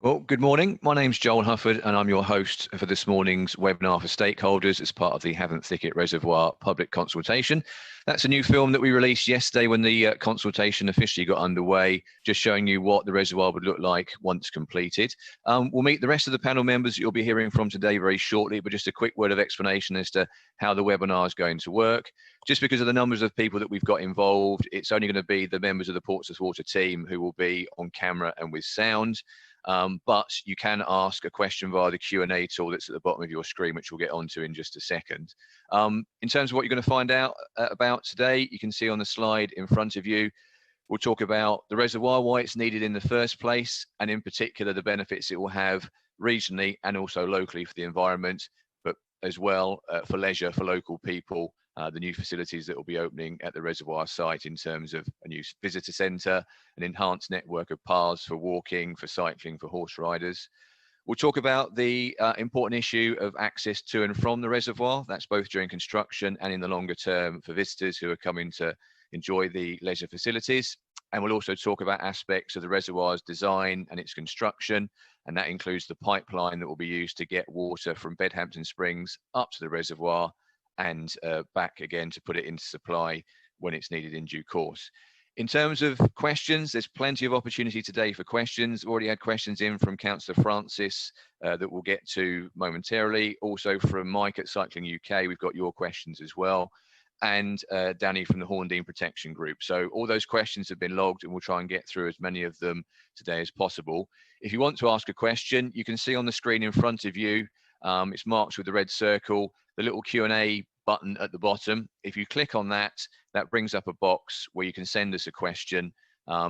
Well, good morning. My name's Joel Hufford and I'm your host for this morning's webinar for stakeholders as part of the Havant Thicket Reservoir public consultation. That's a new film that we released yesterday when the consultation officially got underway, just showing you what the reservoir would look like once completed. We'll meet the rest of the panel members that you'll be hearing from today very shortly, but just a quick word of explanation as to how the webinar is going to work. Just because of the numbers of people that we've got involved, it's only going to be the members of the Portsmouth Water team who will be on camera and with sound. But you can ask a question via the Q&A tool that's at the bottom of your screen, which we'll get onto in just a second. In terms of what you're going to find out about today, you can see on the slide in front of you, we'll talk about the reservoir, why it's needed in the first place, and in particular, the benefits it will have regionally and also locally for the environment, but as well for leisure, for local people, the new facilities that will be opening at the reservoir site in terms of a new visitor centre, an enhanced network of paths for walking, for cycling, for horse riders. We'll talk about the important issue of access to and from the reservoir. That's both during construction and in the longer term for visitors who are coming to enjoy the leisure facilities. And we'll also talk about aspects of the reservoir's design and its construction, and that includes the pipeline that will be used to get water from Bedhampton Springs up to the reservoir and back again to put it into supply when it's needed in due course. In terms of questions, there's plenty of opportunity today for questions. We've already had questions in from Councillor Francis that we'll get to momentarily. Also from Mike at Cycling UK, we've got your questions as well. And Danny from the Horndean Protection Group. So all those questions have been logged and we'll try and get through as many of them today as possible. If you want to ask a question, you can see on the screen in front of you, it's marked with the red circle, the little Q&A button at the bottom. If you click on that, that brings up a box where you can send us a question.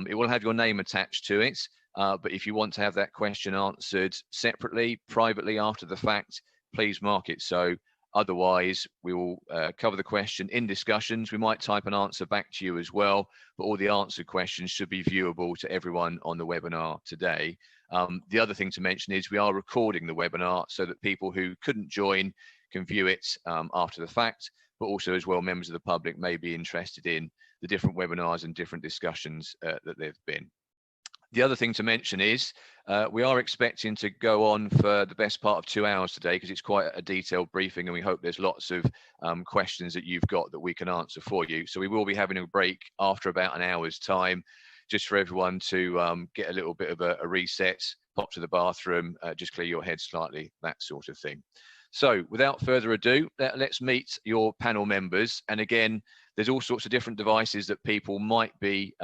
It will have your name attached to it, but if you want to have that question answered separately, privately after the fact, please mark it so. Otherwise, we will cover the question in discussions. We might type an answer back to you as well, but all the answered questions should be viewable to everyone on the webinar today. The other thing to mention is we are recording the webinar so that people who couldn't join can view it after the fact, but also as well members of the public may be interested in the different webinars and different discussions that there have been. The other thing to mention is we are expecting to go on for the best part of 2 hours today because it's quite a detailed briefing and we hope there's lots of questions that you've got that we can answer for you. So we will be having a break after about an hour's time just for everyone to get a little bit of a reset, pop to the bathroom, just clear your head slightly, that sort of thing. So without further ado, let's meet your panel members. And again, there's all sorts of different devices that people might be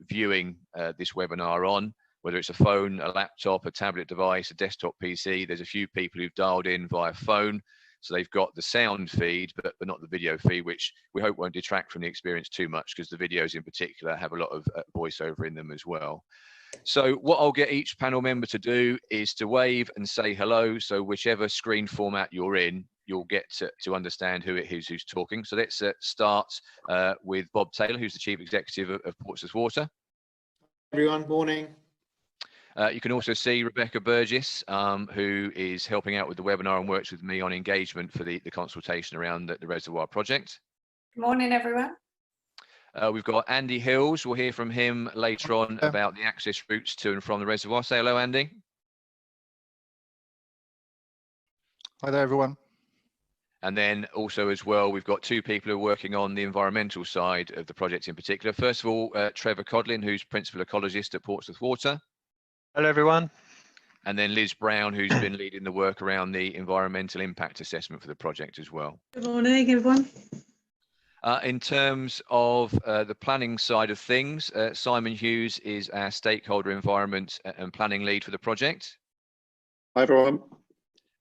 viewing this webinar on, whether it's a phone, a laptop, a tablet device, a desktop PC. There's a few people who've dialed in via phone. So they've got the sound feed, but not the video feed, which we hope won't detract from the experience too much because the videos in particular have a lot of voiceover in them as well. So what I'll get each panel member to do is to wave and say hello. So whichever screen format you're in, you'll get to understand who it is who's talking. So let's start with Bob Taylor, who's the Chief Executive of Portsmouth Water. Everyone, morning. You can also see Rebecca Burgess, who is helping out with the webinar and works with me on engagement for the consultation around the reservoir project. Good morning, everyone. We've got Andy Hills. We'll hear from him later on about the access routes to and from the reservoir. Say hello, Andy. Hi there, everyone. And then also as well, we've got two people who are working on the environmental side of the project in particular. First of all, Trevor Collins, who's Principal Ecologist at Portsmouth Water. Hello, everyone. And then Liz Brown, who's been leading the work around the environmental impact assessment for the project as well. Good morning, everyone. In terms of the planning side of things, Simon Hughes is our stakeholder environment and planning lead for the project. Hi, everyone.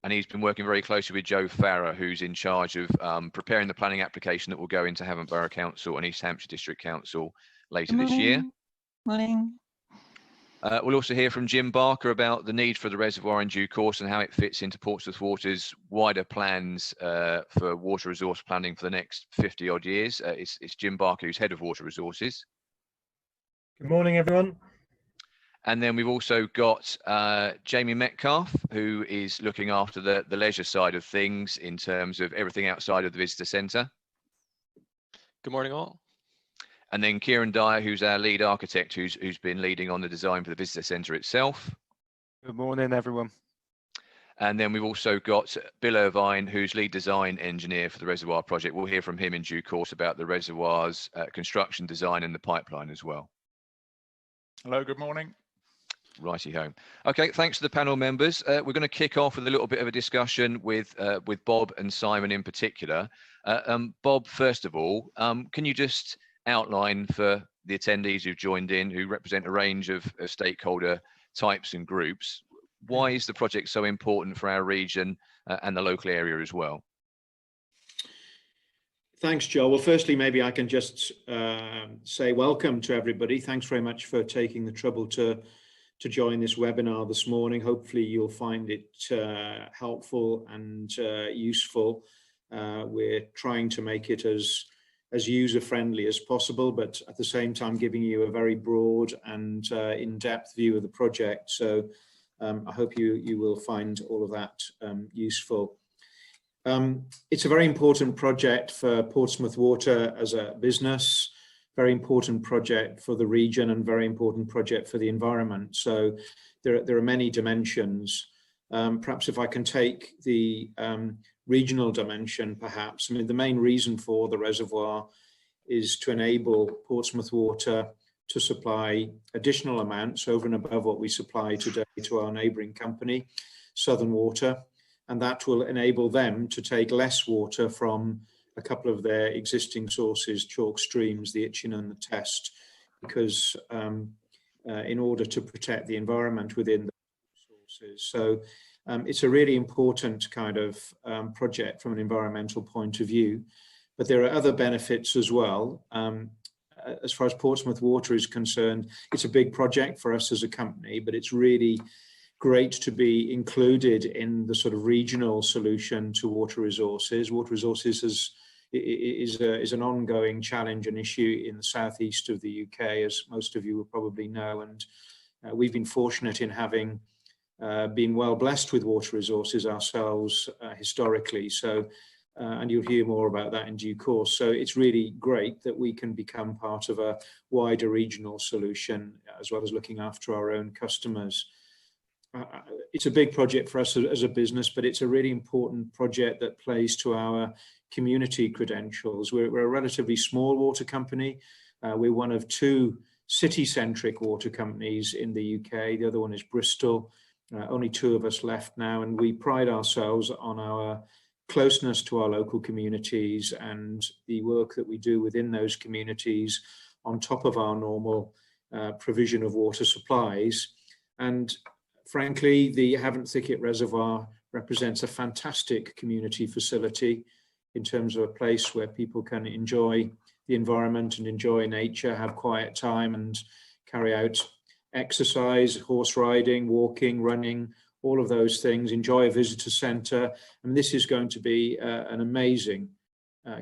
And he's been working very closely with Joe Farrer, who's in charge of preparing the planning application that will go into Havant Borough Council and East Hampshire District Council later this year. Morning. We'll also hear from Jim Barker about the need for the reservoir in due course and how it fits into Portsmouth Water's wider plans for water resource planning for the next 50 odd years. It's Jim Barker, who's Head of Water Resources. Good morning, everyone. And then we've also got Jamie Metcalf, who is looking after the leisure side of things in terms of everything outside of the visitor centre. Good morning, all. And then Kieran Dyer, who's our lead architect, who's been leading on the design for the visitor centre itself. Good morning, everyone. And then we've also got Bill Irvine, who's lead design engineer for the reservoir project. We'll hear from him in due course about the reservoirs, construction design and the pipeline as well. Hello, good morning. Righty ho. Okay, thanks to the panel members. We're going to kick off with a little bit of a discussion with Bob and Simon in particular. Bob, first of all, can you just outline for the attendees who've joined in, who represent a range of stakeholder types and groups, why is the project so important for our region and the local area as well? Thanks, Joe. Well, firstly, maybe I can just say welcome to everybody. Thanks very much for taking the trouble to join this webinar this morning. Hopefully you'll find it helpful and useful. We're trying to make it as user-friendly as possible, but at the same time giving you a very broad and in-depth view of the project. So I hope you will find all of that useful. It's a very important project for Portsmouth Water as a business, very important project for the region and very important project for the environment. So there are many dimensions. Perhaps if I can take the regional dimension, perhaps. I mean, the main reason for the reservoir is to enable Portsmouth Water to supply additional amounts over and above what we supply today to our neighbouring company, Southern Water, and that will enable them to take less water from a couple of their existing sources, chalk streams, the Itchen and the Test, because in order to protect the environment within the sources. So it's a really important kind of project from an environmental point of view, but there are other benefits as well. As far as Portsmouth Water is concerned, it's a big project for us as a company, but it's really great to be included in the sort of regional solution to water resources. Water resources is an ongoing challenge and issue in the southeast of the UK, as most of you will probably know, and we've been fortunate in having been well blessed with water resources ourselves historically. So and you'll hear more about that in due course. So it's really great that we can become part of a wider regional solution, as well as looking after our own customers. It's a big project for us as a business, but it's a really important project that plays to our community credentials. We're a relatively small water company. We're one of two city-centric water companies in the UK. The other one is Bristol. Only two of us left now, and we pride ourselves on our closeness to our local communities and the work that we do within those communities on top of our normal provision of water supplies. And frankly, the Havant Thicket Reservoir represents a fantastic community facility in terms of a place where people can enjoy the environment and enjoy nature, have quiet time and carry out exercise, horse riding, walking, running, all of those things, enjoy a visitor centre. And this is going to be an amazing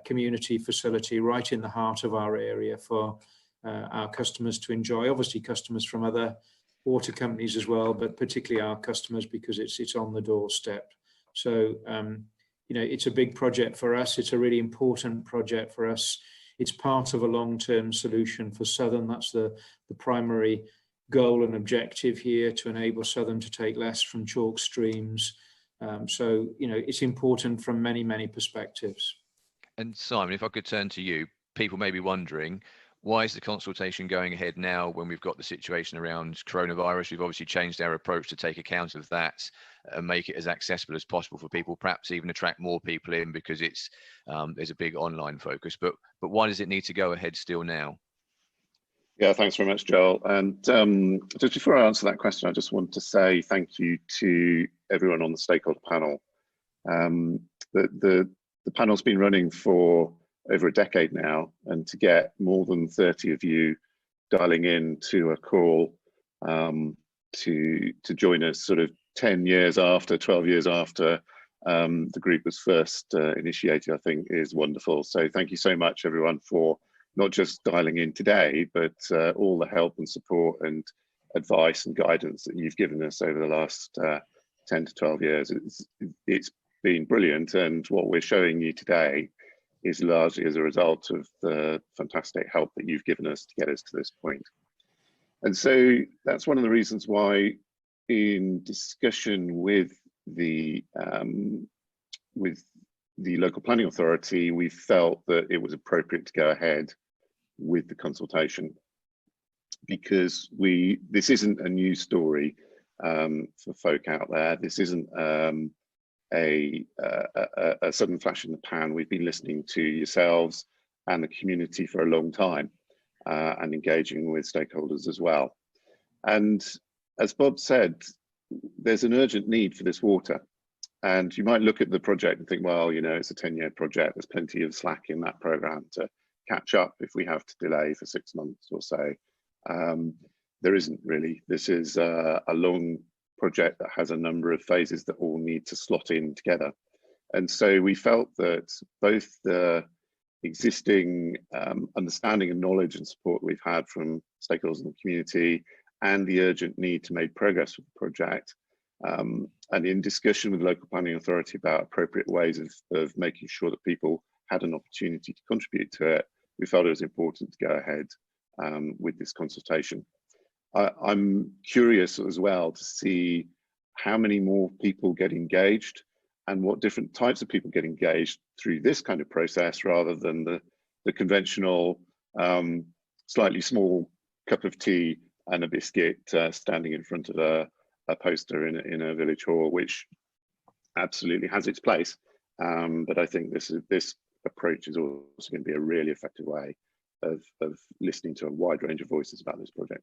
community facility right in the heart of our area for our customers to enjoy. Obviously customers from other water companies as well, but particularly our customers, because it's on the doorstep. So, you know, it's a big project for us. It's a really important project for us. It's part of a long-term solution for Southern. That's the primary goal and objective here, to enable Southern to take less from chalk streams. So, you know, it's important from many, many perspectives. And Simon, if I could turn to you, people may be wondering, why is the consultation going ahead now when we've got the situation around coronavirus? We've obviously changed our approach to take account of that and make it as accessible as possible for people, perhaps even attract more people in, because it's there's a big online focus. But why does it need to go ahead still now? Yeah, thanks very much, Joel. And just before I answer that question, I just want to say thank you to everyone on the stakeholder panel. The panel's been running for over a decade now, and to get more than 30 of you dialing in to a call to join us sort of 10 years after, 12 years after the group was first initiated, I think is wonderful. So thank you so much, everyone, for not just dialing in today, but all the help and support and advice and guidance that you've given us over the last 10 to 12 years. It's been brilliant, and what we're showing you today is largely as a result of the fantastic help that you've given us to get us to this point. And so that's one of the reasons why in discussion with the local planning authority, we felt that it was appropriate to go ahead with the consultation, because this isn't a new story for folk out there. This isn't a sudden flash in the pan. We've been listening to yourselves and the community for a long time, and engaging with stakeholders as well. And as Bob said, there's an urgent need for this water. And you might look at the project and think, well, you know, it's a 10-year project. There's plenty of slack in that program to catch up if we have to delay for 6 months or so. There isn't really. This is a long project that has a number of phases that all need to slot in together. And so we felt that both the existing understanding and knowledge and support we've had from stakeholders in the community, and the urgent need to make progress with the project, and in discussion with the local planning authority about appropriate ways of making sure that people had an opportunity to contribute to it, we felt it was important to go ahead with this consultation. I'm curious as well to see how many more people get engaged and what different types of people get engaged through this kind of process, rather than the conventional, slightly small cup of tea and a biscuit standing in front of a poster in a village hall, which absolutely has its place. But I think this approach is also going to be a really effective way of listening to a wide range of voices about this project.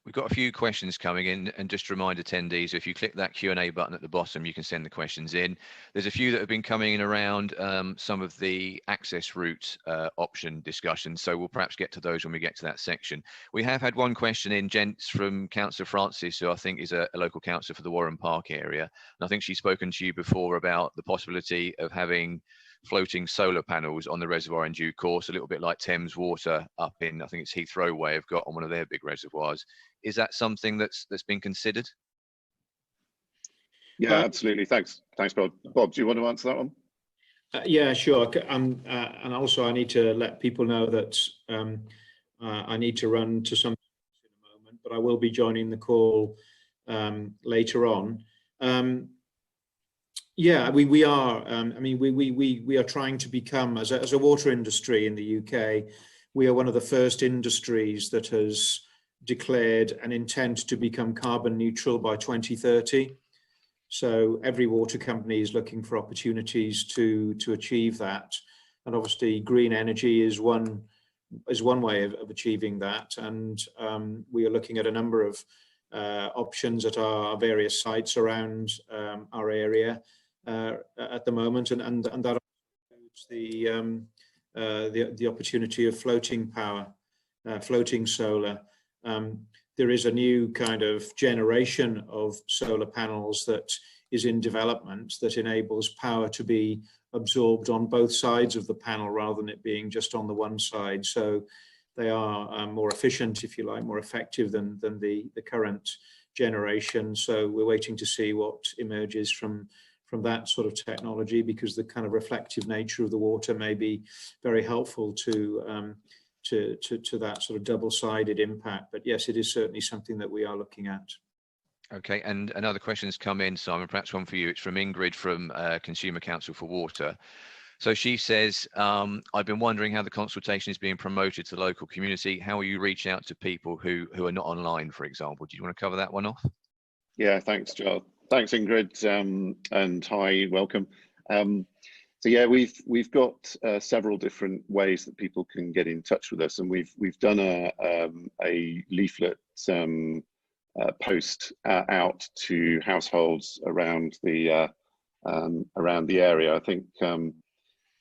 We've got a few questions coming in, and just to remind attendees, if you click that Q&A button at the bottom, you can send the questions in. There's a few that have been coming in around some of the access route option discussions, so we'll perhaps get to those when we get to that section. We have had one question in, gents, from Councillor Francis, who I think is a local councillor for the Warren Park area. And I think she's spoken to you before about the possibility of having floating solar panels on the reservoir in due course, a little bit like Thames Water up in, I think it's Heathrow Way, have got on one of their big reservoirs. Is that something that's been considered? Yeah, absolutely. Thanks, Bob. Bob, do you want to answer that one? Yeah, sure. And also I need to let people know that I need to run to something in a moment, but I will be joining the call later on. Yeah, we are. I mean, we are trying to become, as a water industry in the UK, we are one of the first industries that has declared an intent to become carbon neutral by 2030. So every water company is looking for opportunities to achieve that, and obviously green energy is one way of achieving that. And we are looking at a number of options at our various sites around our area at the moment, and that includes the opportunity of floating power, floating solar. There is a new kind of generation of solar panels that is in development that enables power to be absorbed on both sides of the panel rather than it being just on the one side. So they are more efficient, if you like, more effective than the current generation. So we're waiting to see what emerges from that sort of technology, because the kind of reflective nature of the water may be very helpful to that sort of double-sided impact. But yes, it is certainly something that we are looking at. Okay, and another question has come in, Simon, perhaps one for you. It's from Ingrid from Consumer Council for Water. So she says, I've been wondering how the consultation is being promoted to the local community. How will you reach out to people who are not online, for example? Do you want to cover that one off? Yeah, thanks, Joel. Thanks, Ingrid, and hi, welcome. So yeah, we've got several different ways that people can get in touch with us, and we've done a leaflet post out to households around the area. I think,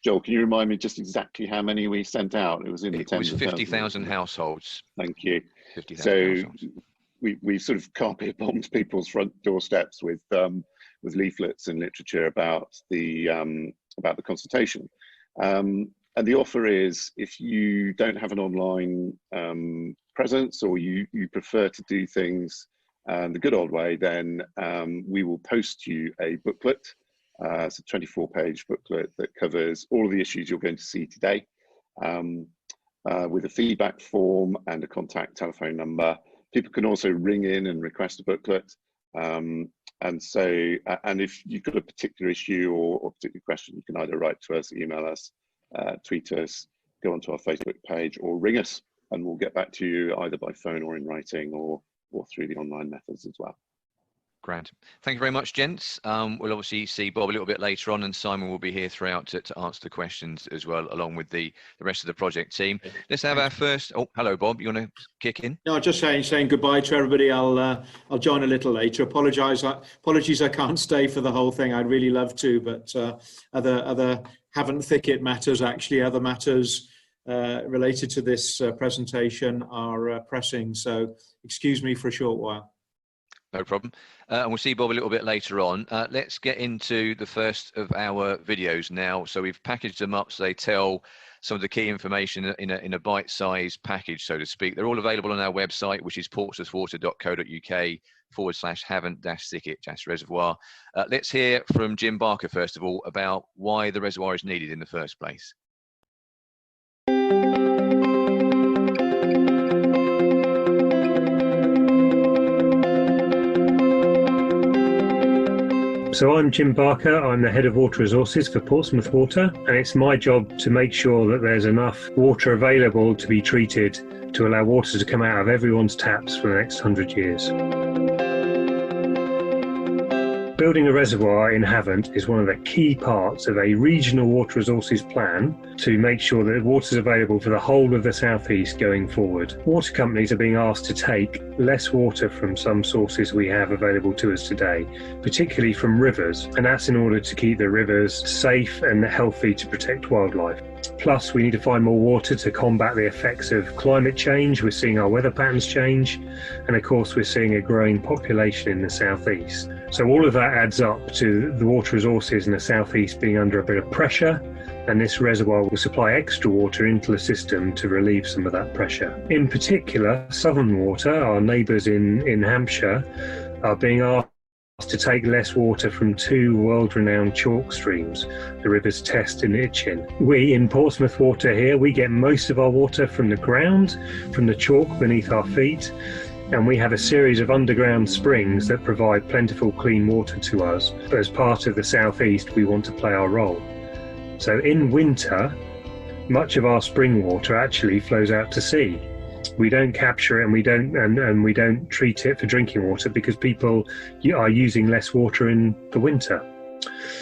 Joel, can you remind me just exactly how many we sent out? It was in the tens of thousands. 50,000 households. Thank you. 50,000 households. We sort of carpet bombed people's front doorsteps with leaflets and literature about the consultation. And the offer is, if you don't have an online presence, or you prefer to do things the good old way, then we will post you a booklet. It's a 24-page booklet that covers all of the issues you're going to see today, with a feedback form and a contact telephone number. People can also ring in and request a booklet, And so, and if you've got a particular issue or particular question, you can either write to us, email us, tweet us, go onto our Facebook page, or ring us, and we'll get back to you either by phone or in writing, or through the online methods as well. Grand. Thank you very much, gents. We'll obviously see Bob a little bit later on, and Simon will be here throughout to answer the questions as well, along with the rest of the project team. Let's have our first. Oh, hello, Bob. You want to kick in? No, just saying goodbye to everybody. I'll join a little later. Apologies, I can't stay for the whole thing. I'd really love to, but other Havant Thicket matters, actually, other matters related to this presentation are pressing. So excuse me for a short while. No problem. And we'll see Bob a little bit later on. Let's get into the first of our videos now. So we've packaged them up so they tell some of the key information in a bite-sized package, so to speak. They're all available on our website, which is portsmouthwater.co.uk/Havant-Thicket-Reservoir. Let's hear from Jim Barker, first of all, about why the reservoir is needed in the first place. So I'm Jim Barker, I'm the Head of Water Resources for Portsmouth Water, and it's my job to make sure that there's enough water available to be treated to allow water to come out of everyone's taps for the next 100 years. Building a reservoir in Havant is one of the key parts of a regional water resources plan to make sure that water is available for the whole of the southeast going forward. Water companies are being asked to take less water from some sources we have available to us today, particularly from rivers, and that's in order to keep the rivers safe and healthy to protect wildlife. Plus, we need to find more water to combat the effects of climate change. We're seeing our weather patterns change, and of course we're seeing a growing population in the southeast. So all of that adds up to the water resources in the southeast being under a bit of pressure, and this reservoir will supply extra water into the system to relieve some of that pressure. In particular, Southern Water, our neighbours in Hampshire, are being asked to take less water from two world-renowned chalk streams, the rivers Test and Itchen. We in Portsmouth Water here, we get most of our water from the ground, from the chalk beneath our feet, and we have a series of underground springs that provide plentiful clean water to us. But as part of the southeast, we want to play our role. So in winter, much of our spring water actually flows out to sea. We don't capture it, and we don't treat it for drinking water because people are using less water in the winter.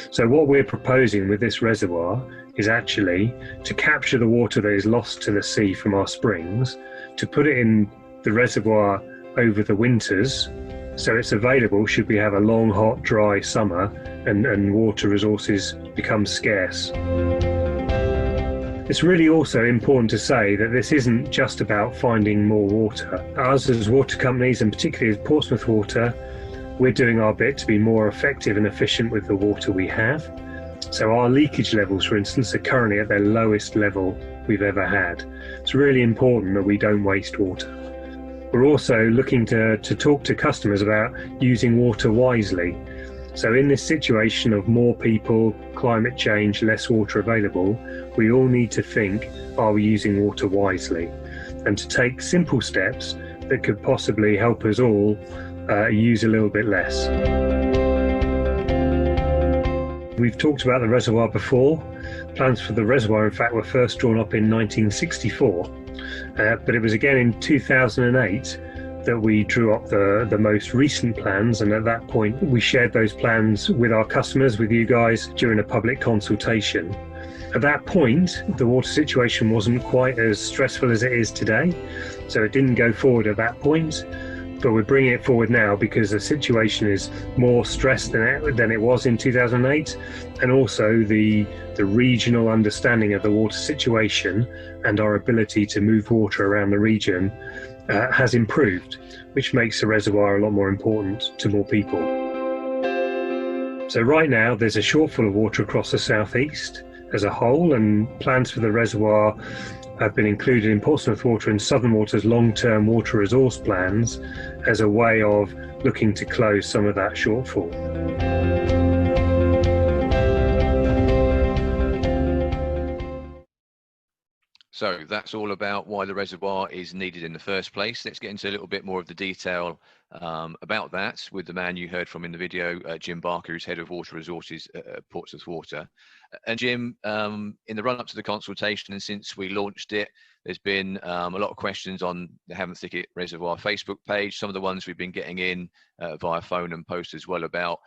So what we're proposing with this reservoir is actually to capture the water that is lost to the sea from our springs, to put it in the reservoir over the winters, so it's available should we have a long, hot, dry summer and water resources become scarce. It's really also important to say that this isn't just about finding more water. Us as water companies, and particularly as Portsmouth Water, we're doing our bit to be more effective and efficient with the water we have. So our leakage levels, for instance, are currently at their lowest level we've ever had. It's really important that we don't waste water. We're also looking to talk to customers about using water wisely. So in this situation of more people, climate change, less water available, we all need to think, are we using water wisely? And to take simple steps that could possibly help us all use a little bit less. We've talked about the reservoir before. Plans for the reservoir, in fact, were first drawn up in 1964. But it was again in 2008 that we drew up the most recent plans, and at that point we shared those plans with our customers, with you guys, during a public consultation. At that point, the water situation wasn't quite as stressful as it is today, so it didn't go forward at that point, but we're bringing it forward now because the situation is more stressed than it was in 2008, and also the regional understanding of the water situation and our ability to move water around the region has improved, which makes the reservoir a lot more important to more people. So right now there's a shortfall of water across the southeast as a whole, and plans for the reservoir have been included in Portsmouth Water and Southern Water's long-term water resource plans as a way of looking to close some of that shortfall. So that's all about why the reservoir is needed in the first place. Let's get into a little bit more of the detail about that with the man you heard from in the video, Jim Barker, who's Head of Water Resources at Portsmouth Water. And Jim, in the run-up to the consultation and since we launched it, there's been a lot of questions on the Havant Thicket Reservoir Facebook page. Some of the ones we've been getting in via phone and post as well about,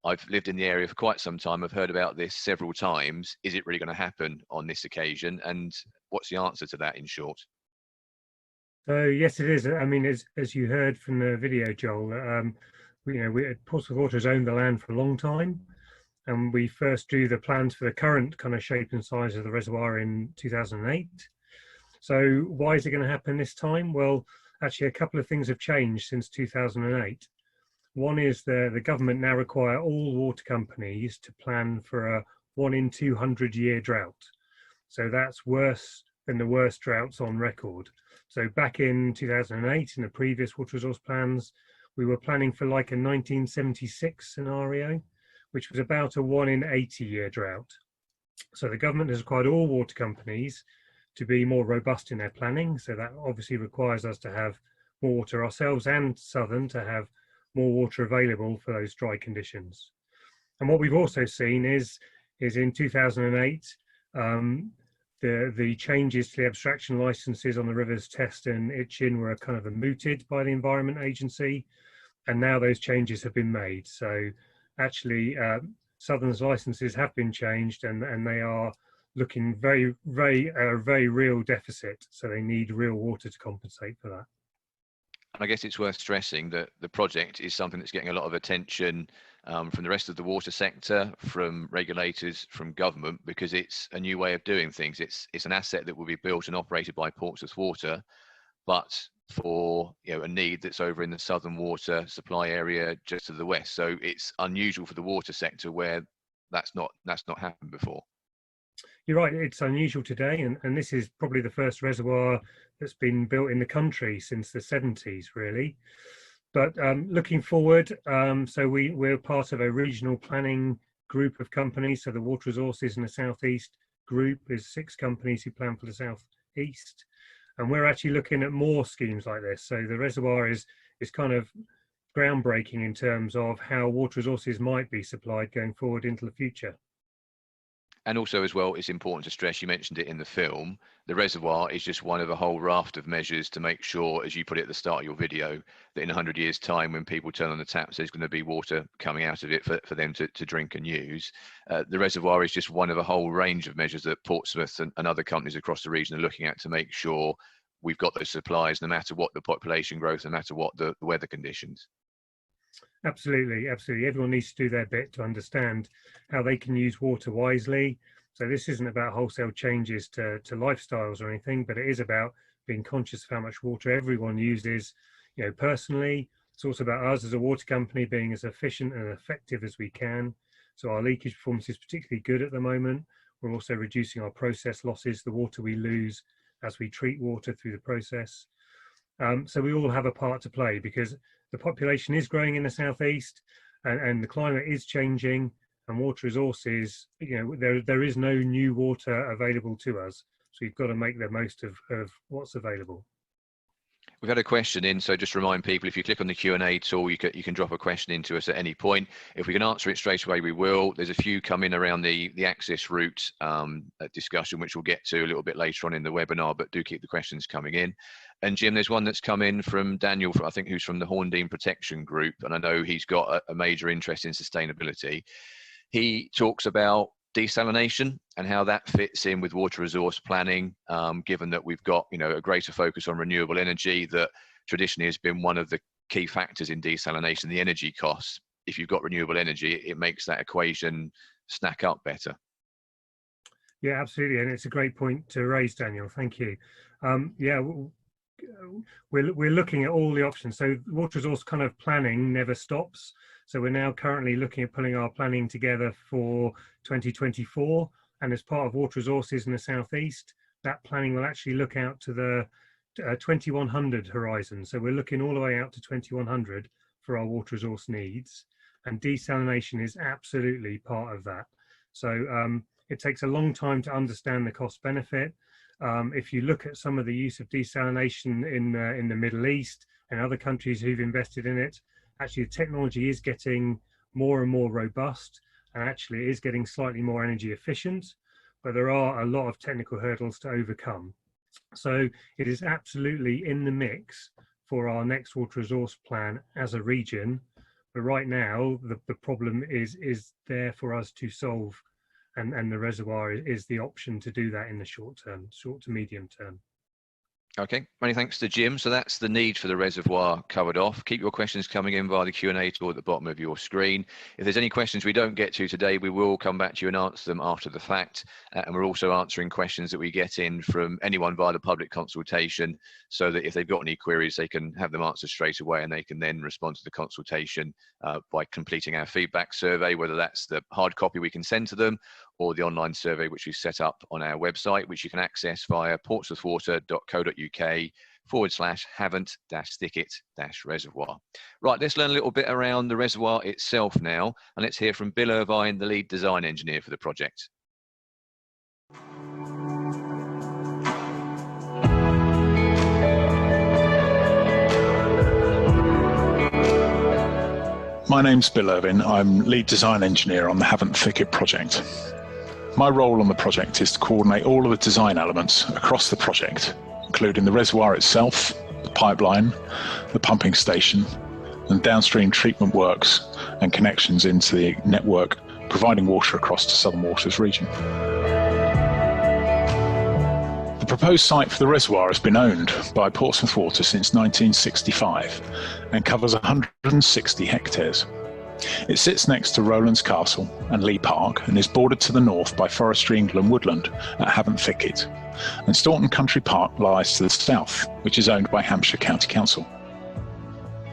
I've lived in the area for quite some time. I've heard about this several times. Is it really going to happen on this occasion? And what's the answer to that in short? So yes, it is. I mean, as you heard from the video, Joel, Portsmouth Water has owned the land for a long time, and we first drew the plans for the current kind of shape and size of the reservoir in 2008. So why is it going to happen this time? Well, actually, a couple of things have changed since 2008. One is the government now require all water companies to plan for a 1 in 200 year drought. So that's worse than the worst droughts on record. So back in 2008, in the previous water resource plans, we were planning for like a 1976 scenario, which was about a 1 in 80 year drought. So the government has required all water companies to be more robust in their planning. So that obviously requires us to have more water ourselves and Southern to have more water available for those dry conditions. And what we've also seen is in 2008, the changes to the abstraction licenses on the rivers Test and Itchin were kind of mooted by the Environment Agency, and now those changes have been made. So actually, Southern's licenses have been changed, and they are looking very real deficit. So they need real water to compensate for that. And I guess it's worth stressing that the project is something that's getting a lot of attention from the rest of the water sector, from regulators, from government, because it's a new way of doing things. It's an asset that will be built and operated by Portsmouth Water, but for a need that's over in the southern water supply area just to the west. So it's unusual for the water sector where that's not happened before. You're right, it's unusual today, and this is probably the first reservoir that's been built in the country since the 70s, really. But looking forward, so we're part of a regional planning group of companies. So the Water Resources in the Southeast group is 6 companies who plan for the Southeast. And we're actually looking at more schemes like this. So the reservoir is kind of groundbreaking in terms of how water resources might be supplied going forward into the future. And also as well, it's important to stress, you mentioned it in the film, the reservoir is just one of a whole raft of measures to make sure, as you put it at the start of your video, that in 100 years' time, when people turn on the taps, there's going to be water coming out of it for them to drink and use. The reservoir is just one of a whole range of measures that Portsmouth and other companies across the region are looking at to make sure we've got those supplies, no matter what the population growth, no matter what the weather conditions. Absolutely, absolutely. Everyone needs to do their bit to understand how they can use water wisely. So this isn't about wholesale changes to lifestyles or anything, but it is about being conscious of how much water everyone uses, personally. It's also about us as a water company being as efficient and effective as we can. So our leakage performance is particularly good at the moment. We're also reducing our process losses, the water we lose as we treat water through the process. So we all have a part to play, because the population is growing in the southeast, and the climate is changing, and water resources, there is no new water available to us. So we've got to make the most of what's available. We've had a question in, so just remind people, if you click on the Q&A tool, you can drop a question into us at any point. If we can answer it straight away, we will. There's a few come in around the access route discussion, which we'll get to a little bit later on in the webinar, but do keep the questions coming in. And Jim, there's one that's come in from Daniel, I think, who's from the Horndean Protection Group, and I know he's got a major interest in sustainability. He talks about desalination and how that fits in with water resource planning, given that we've got a greater focus on renewable energy that traditionally has been one of the key factors in desalination, the energy costs. If you've got renewable energy, it makes that equation stack up better. Yeah, absolutely, and it's a great point to raise, Daniel. Thank you. We're looking at all the options. So water resource kind of planning never stops. So we're now currently looking at pulling our planning together for 2024, and as part of water resources in the southeast, that planning will actually look out to the 2100 horizon. So we're looking all the way out to 2100 for our water resource needs, and desalination is absolutely part of that. So it takes a long time to understand the cost benefit. If you look at some of the use of desalination in the Middle East and other countries who've invested in it, actually the technology is getting more and more robust, and actually it is getting slightly more energy efficient, but there are a lot of technical hurdles to overcome. So it is absolutely in the mix for our next water resource plan as a region, but right now the problem is there for us to solve, and the reservoir is the option to do that in the short to medium term. Okay, many thanks to Jim. So that's the need for the reservoir covered off. Keep your questions coming in via the Q&A tool at the bottom of your screen. If there's any questions we don't get to today, we will come back to you and answer them after the fact. And we're also answering questions that we get in from anyone via the public consultation, so that if they've got any queries, they can have them answered straight away, and they can then respond to the consultation by completing our feedback survey, whether that's the hard copy we can send to them or the online survey which we set up on our website, which you can access via portsmouthwater.co.uk/Havant-Thicket-Reservoir. Right, let's learn a little bit around the reservoir itself now, and let's hear from Bill Irvine, the lead design engineer for the project. My name's Bill Irvine. I'm lead design engineer on the Havant Thicket project. My role on the project is to coordinate all of the design elements across the project, including the reservoir itself, the pipeline, the pumping station, and downstream treatment works and connections into the network, providing water across the Southern Waters region. The proposed site for the reservoir has been owned by Portsmouth Water since 1965 and covers 160 hectares. It sits next to Rowlands Castle and Lee Park and is bordered to the north by Forestry England woodland at Havant Thicket, and Staunton Country Park lies to the south, which is owned by Hampshire County Council.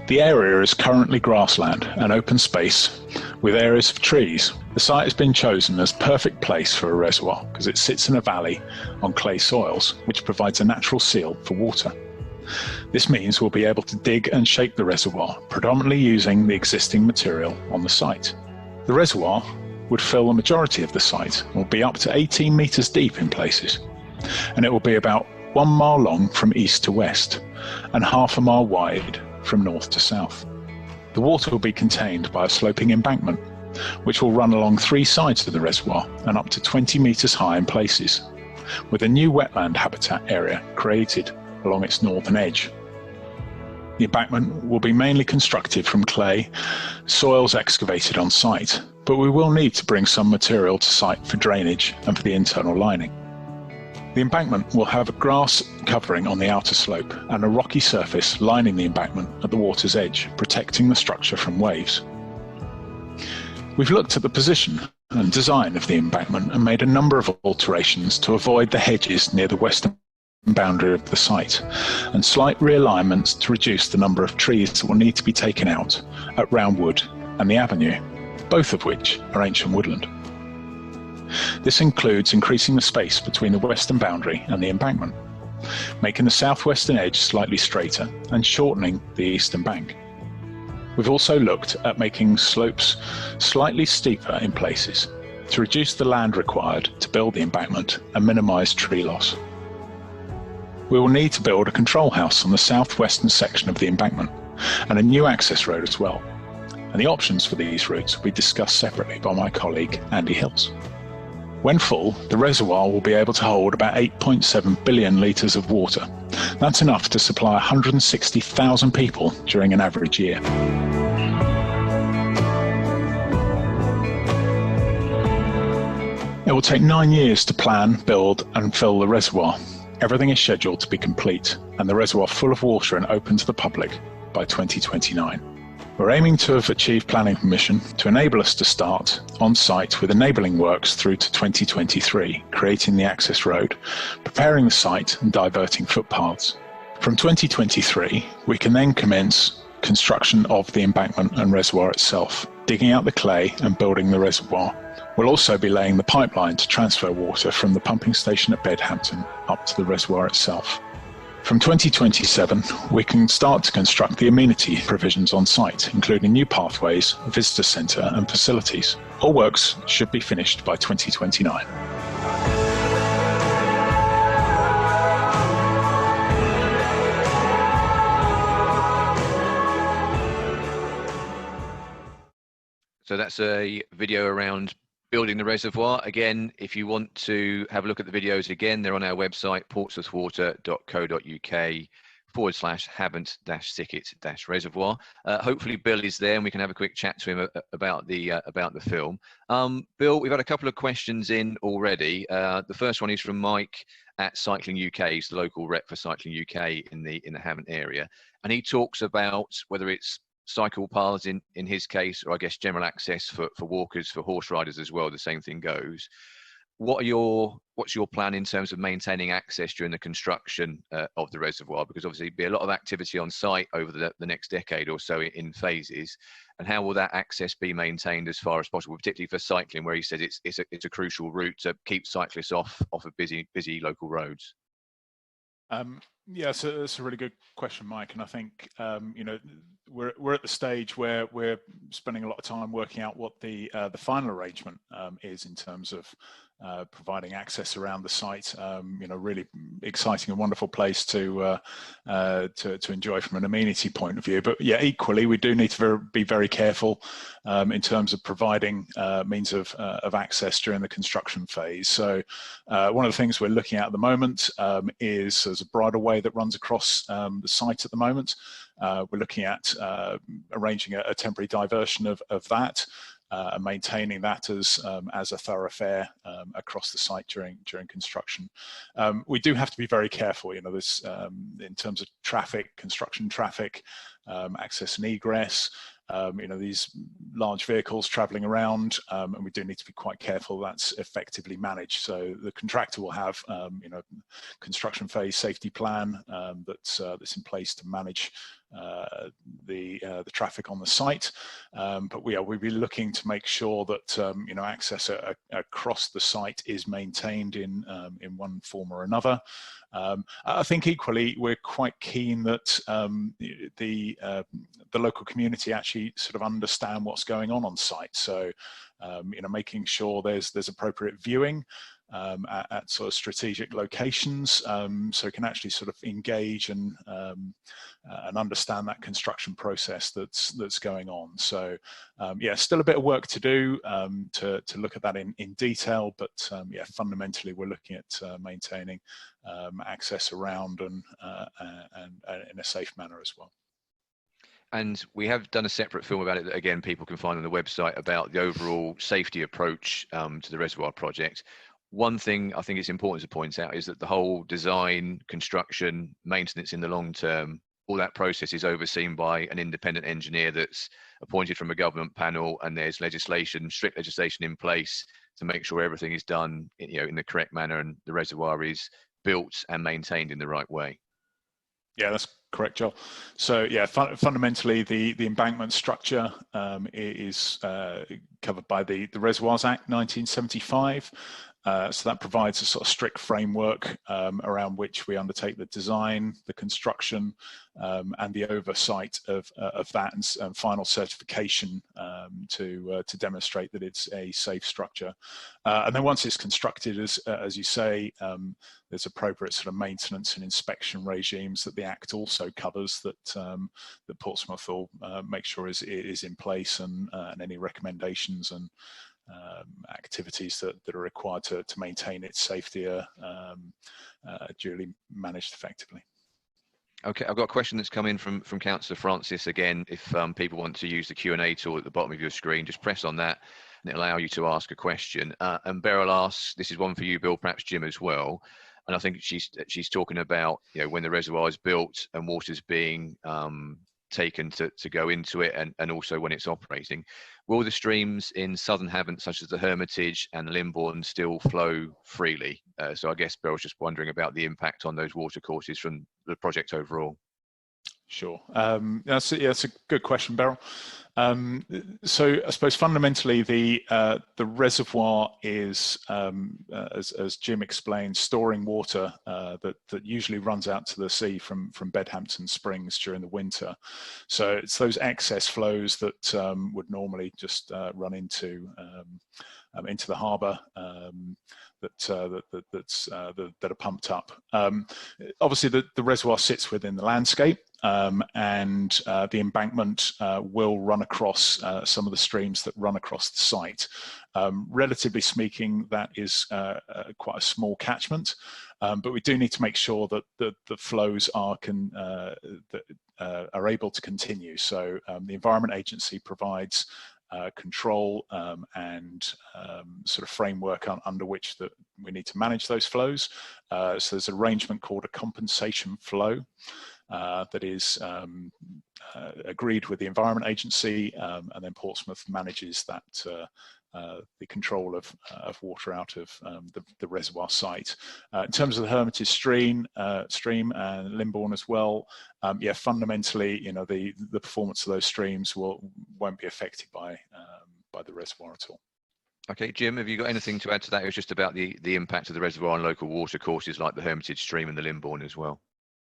The area is currently grassland and open space with areas of trees. The site has been chosen as perfect place for a reservoir because it sits in a valley on clay soils, which provides a natural seal for water. This means we'll be able to dig and shape the reservoir, predominantly using the existing material on the site. The reservoir would fill the majority of the site and will be up to 18 metres deep in places, and it will be about 1 mile long from east to west and half a mile wide from north to south. The water will be contained by a sloping embankment, which will run along 3 sides of the reservoir and up to 20 metres high in places, with a new wetland habitat area created along its northern edge. The embankment will be mainly constructed from clay, soils excavated on site, but we will need to bring some material to site for drainage and for the internal lining. The embankment will have a grass covering on the outer slope and a rocky surface lining the embankment at the water's edge, protecting the structure from waves. We've looked at the position and design of the embankment and made a number of alterations to avoid the hedges near the western boundary of the site, and slight realignments to reduce the number of trees that will need to be taken out at Roundwood and the Avenue, both of which are ancient woodland. This includes increasing the space between the western boundary and the embankment, making the southwestern edge slightly straighter and shortening the eastern bank. We've also looked at making slopes slightly steeper in places to reduce the land required to build the embankment and minimise tree loss. We will need to build a control house on the southwestern section of the embankment and a new access road as well. And the options for these routes will be discussed separately by my colleague Andy Hills. When full, the reservoir will be able to hold about 8.7 billion litres of water. That's enough to supply 160,000 people during an average year. It will take 9 years to plan, build and fill the reservoir. Everything is scheduled to be complete and the reservoir full of water and open to the public by 2029. We're aiming to have achieved planning permission to enable us to start on site with enabling works through to 2023, creating the access road, preparing the site and diverting footpaths. From 2023, we can then commence construction of the embankment and reservoir itself, digging out the clay and building the reservoir. We'll also be laying the pipeline to transfer water from the pumping station at Bedhampton up to the reservoir itself. From 2027, we can start to construct the amenity provisions on site, including new pathways, a visitor centre and facilities. All works should be finished by 2029. So that's a video around building the reservoir. Again, if you want to have a look at the videos again, they're on our website, portsmouthwater.co.uk/Havant-Thicket-Reservoir. Hopefully Bill is there and we can have a quick chat to him about the film. Bill, we've had a couple of questions in already. The first one is from Mike at Cycling UK. He's the local rep for Cycling UK in the Havant area. And he talks about whether it's cycle paths in his case, or I guess general access for walkers, for horse riders as well, the same thing goes. What's your plan in terms of maintaining access during the construction of the reservoir? Because obviously there'll be a lot of activity on site over the next decade or so in phases. And how will that access be maintained as far as possible, particularly for cycling, where he said it's a crucial route to keep cyclists off of busy local roads? Yeah, so that's a really good question, Mike. And I think we're at the stage where we're spending a lot of time working out what the final arrangement is in terms of providing access around the site. Really exciting and wonderful place to enjoy from an amenity point of view. But yeah, equally, we do need to be very careful in terms of providing means of access during the construction phase. So one of the things we're looking at the moment is there's a bridleway that runs across the site at the moment. We're looking at arranging a temporary diversion of that and maintaining that as a thoroughfare across the site during construction. We do have to be very careful, this in terms of traffic, construction traffic, access and egress. These large vehicles travelling around, and we do need to be quite careful that's effectively managed. So the contractor will have, construction phase safety plan that's in place to manage the traffic on the site. But we'll be looking to make sure that access across the site is maintained in one form or another. I think equally we're quite keen that the local community actually sort of understand what's going on site. So making sure there's appropriate viewing at sort of strategic locations, so we can actually sort of engage and understand that construction process that's going on. So yeah, still a bit of work to do to look at that in detail, but yeah, fundamentally we're looking at maintaining access around and in a safe manner as well. And we have done a separate film about it that, again, people can find on the website, about the overall safety approach to the reservoir project. One thing I think it's important to point out is that the whole design, construction, maintenance in the long term, all that process is overseen by an independent engineer that's appointed from a government panel, and there's strict legislation in place to make sure everything is done in the correct manner and the reservoir is built and maintained in the right way. Yeah, that's correct, Joel. So yeah, fundamentally the embankment structure is covered by the Reservoirs Act 1975. So that provides a sort of strict framework around which we undertake the design, the construction, and the oversight of that and final certification to demonstrate that it's a safe structure. And then once it's constructed, as you say, there's appropriate sort of maintenance and inspection regimes that the Act also covers that Portsmouth will make sure is in place, and any recommendations and activities that are required to maintain its safety are duly managed effectively. Okay, I've got a question that's come in from Councillor Francis again. If people want to use the Q&A tool at the bottom of your screen, just press on that and it'll allow you to ask a question. And Beryl asks, this is one for you, Bill, perhaps Jim as well. And I think she's talking about when the reservoir is built and water's being taken to go into it, and also when it's operating. Will the streams in southern Havant, such as the Hermitage and the Limbourne, still flow freely? So I guess Beryl's just wondering about the impact on those watercourses from the project overall. Sure. That's a good question, Beryl. So I suppose fundamentally the reservoir is, as Jim explained, storing water that usually runs out to the sea from Bedhampton Springs during the winter. So it's those excess flows that would normally just run into the harbour that are pumped up. Obviously, the reservoir sits within the landscape, and the embankment will run across some of the streams that run across the site. Relatively speaking, that is quite a small catchment, but we do need to make sure that the flows are able to continue. So the Environment Agency provides control and sort of framework under which that we need to manage those flows. So there's an arrangement called a compensation flow that is agreed with the Environment Agency, and then Portsmouth manages that the control of water out of the reservoir site. In terms of the Hermitage stream and Limbourne as well, yeah, fundamentally, you know, the performance of those streams won't be affected by the reservoir at all. Okay, Jim, have you got anything to add to that? It was just about the impact of the reservoir on local water courses like the Hermitage stream and the Limbourne as well.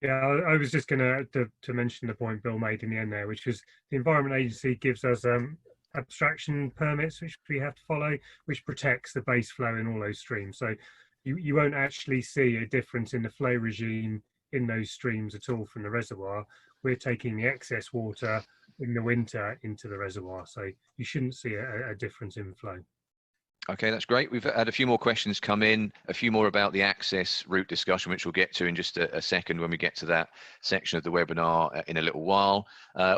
Yeah, I was just going to mention the point Bill made in the end there, which was the Environment Agency gives us abstraction permits which we have to follow, which protects the base flow in all those streams. So you won't actually see a difference in the flow regime in those streams at all from the reservoir. We're taking the excess water in the winter into the reservoir, so you shouldn't see a difference in flow. Okay, that's great. We've had a few more questions come in, a few more about the access route discussion, which we'll get to in just a second when we get to that section of the webinar in a little while.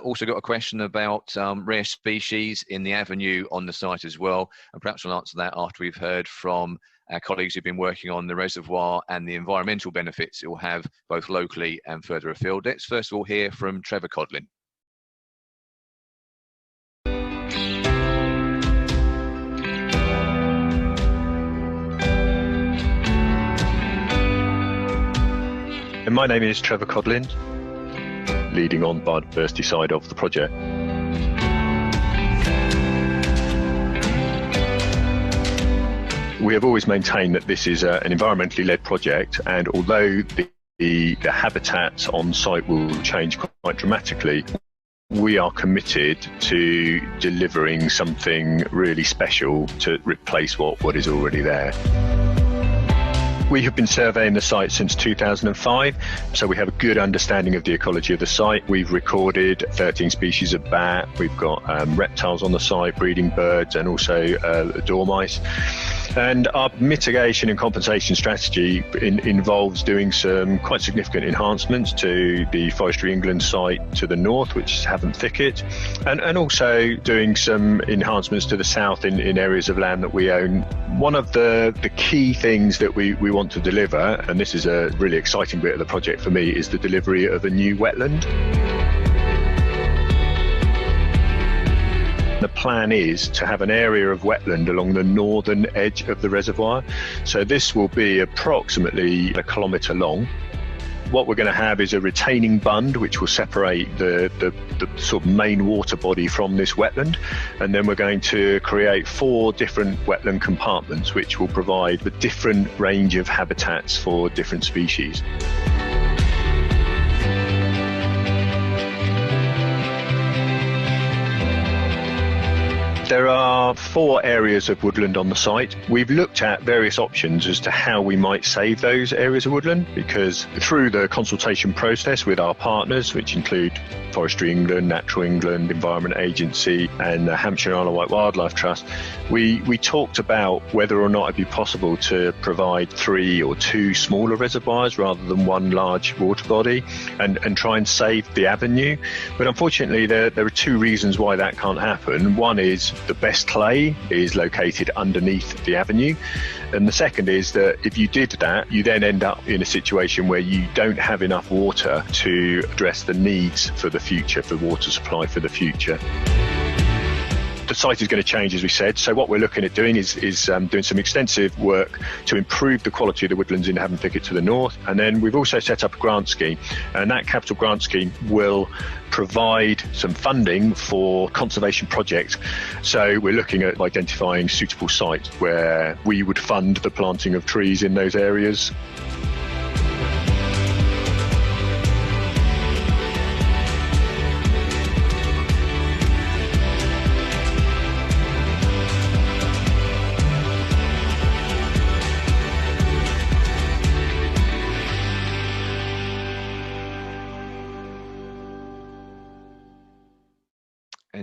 Also got a question about rare species in the avenue on the site as well, and perhaps we'll answer that after we've heard from our colleagues who've been working on the reservoir and the environmental benefits it will have both locally and further afield. Let's first of all hear from Trevor Collins. And my name is Trevor Collins, leading on biodiversity side of the project. We have always maintained that this is an environmentally led project, and although the habitats on site will change quite dramatically, we are committed to delivering something really special to replace what is already there. We have been surveying the site since 2005, so we have a good understanding of the ecology of the site. We've recorded 13 species of bat, we've got reptiles on the site, breeding birds, and also dormice. And our mitigation and compensation strategy involves doing some quite significant enhancements to the Forestry England site to the north, which is Havant Thicket, and also doing some enhancements to the south in areas of land that we own. One of the key things that we want to deliver, and this is a really exciting bit of the project for me, is the delivery of a new wetland. The plan is to have an area of wetland along the northern edge of the reservoir. So this will be approximately 1 kilometre long. What we're going to have is a retaining bund which will separate the sort of main water body from this wetland, and then we're going to create 4 different wetland compartments which will provide a different range of habitats for different species. There are 4 areas of woodland on the site. We've looked at various options as to how we might save those areas of woodland, because through the consultation process with our partners, which include Forestry England, Natural England, Environment Agency, and the Hampshire Isle of Wight Wildlife Trust, we talked about whether or not it'd be possible to provide 3 or 2 smaller reservoirs rather than 1 large water body, and try and save the avenue. But unfortunately, there are 2 reasons why that can't happen. One is the best clay is located underneath the avenue, and the second is that if you did that, you then end up in a situation where you don't have enough water to address the needs for the future, for water supply for the future. The site is going to change, as we said, so what we're looking at doing is doing some extensive work to improve the quality of the woodlands in Havant Thicket to the north, and then we've also set up a grant scheme, and that capital grant scheme will provide some funding for conservation projects. So we're looking at identifying suitable sites where we would fund the planting of trees in those areas.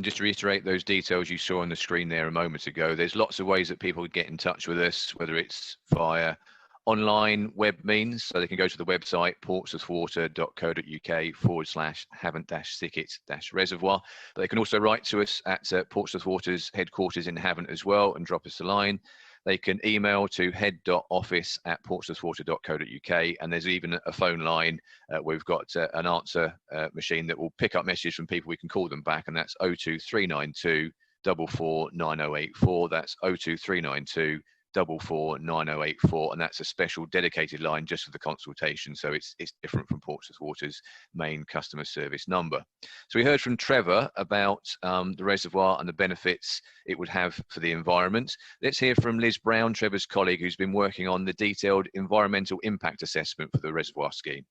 just to reiterate those details you saw on the screen there a moment ago, there's lots of ways that people can get in touch with us, whether it's via online web means, so they can go to the website portsmouthwater.co.uk/Havant-Thicket-Reservoir. But they can also write to us at Portsmouth Water's headquarters in Havant as well and drop us a line. They can email to head.office@portsmouthwater.co.uk, and there's even a phone line where we've got an answer machine that will pick up messages from people. We can call them back, and that's 02392 449084. That's 02392 449084, and that's a special dedicated line just for the consultation, so it's different from Portsmouth Water's main customer service number. So we heard from Trevor about the reservoir and the benefits it would have for the environment. Let's hear from Liz Brown, Trevor's colleague, who's been working on the detailed environmental impact assessment for the reservoir scheme.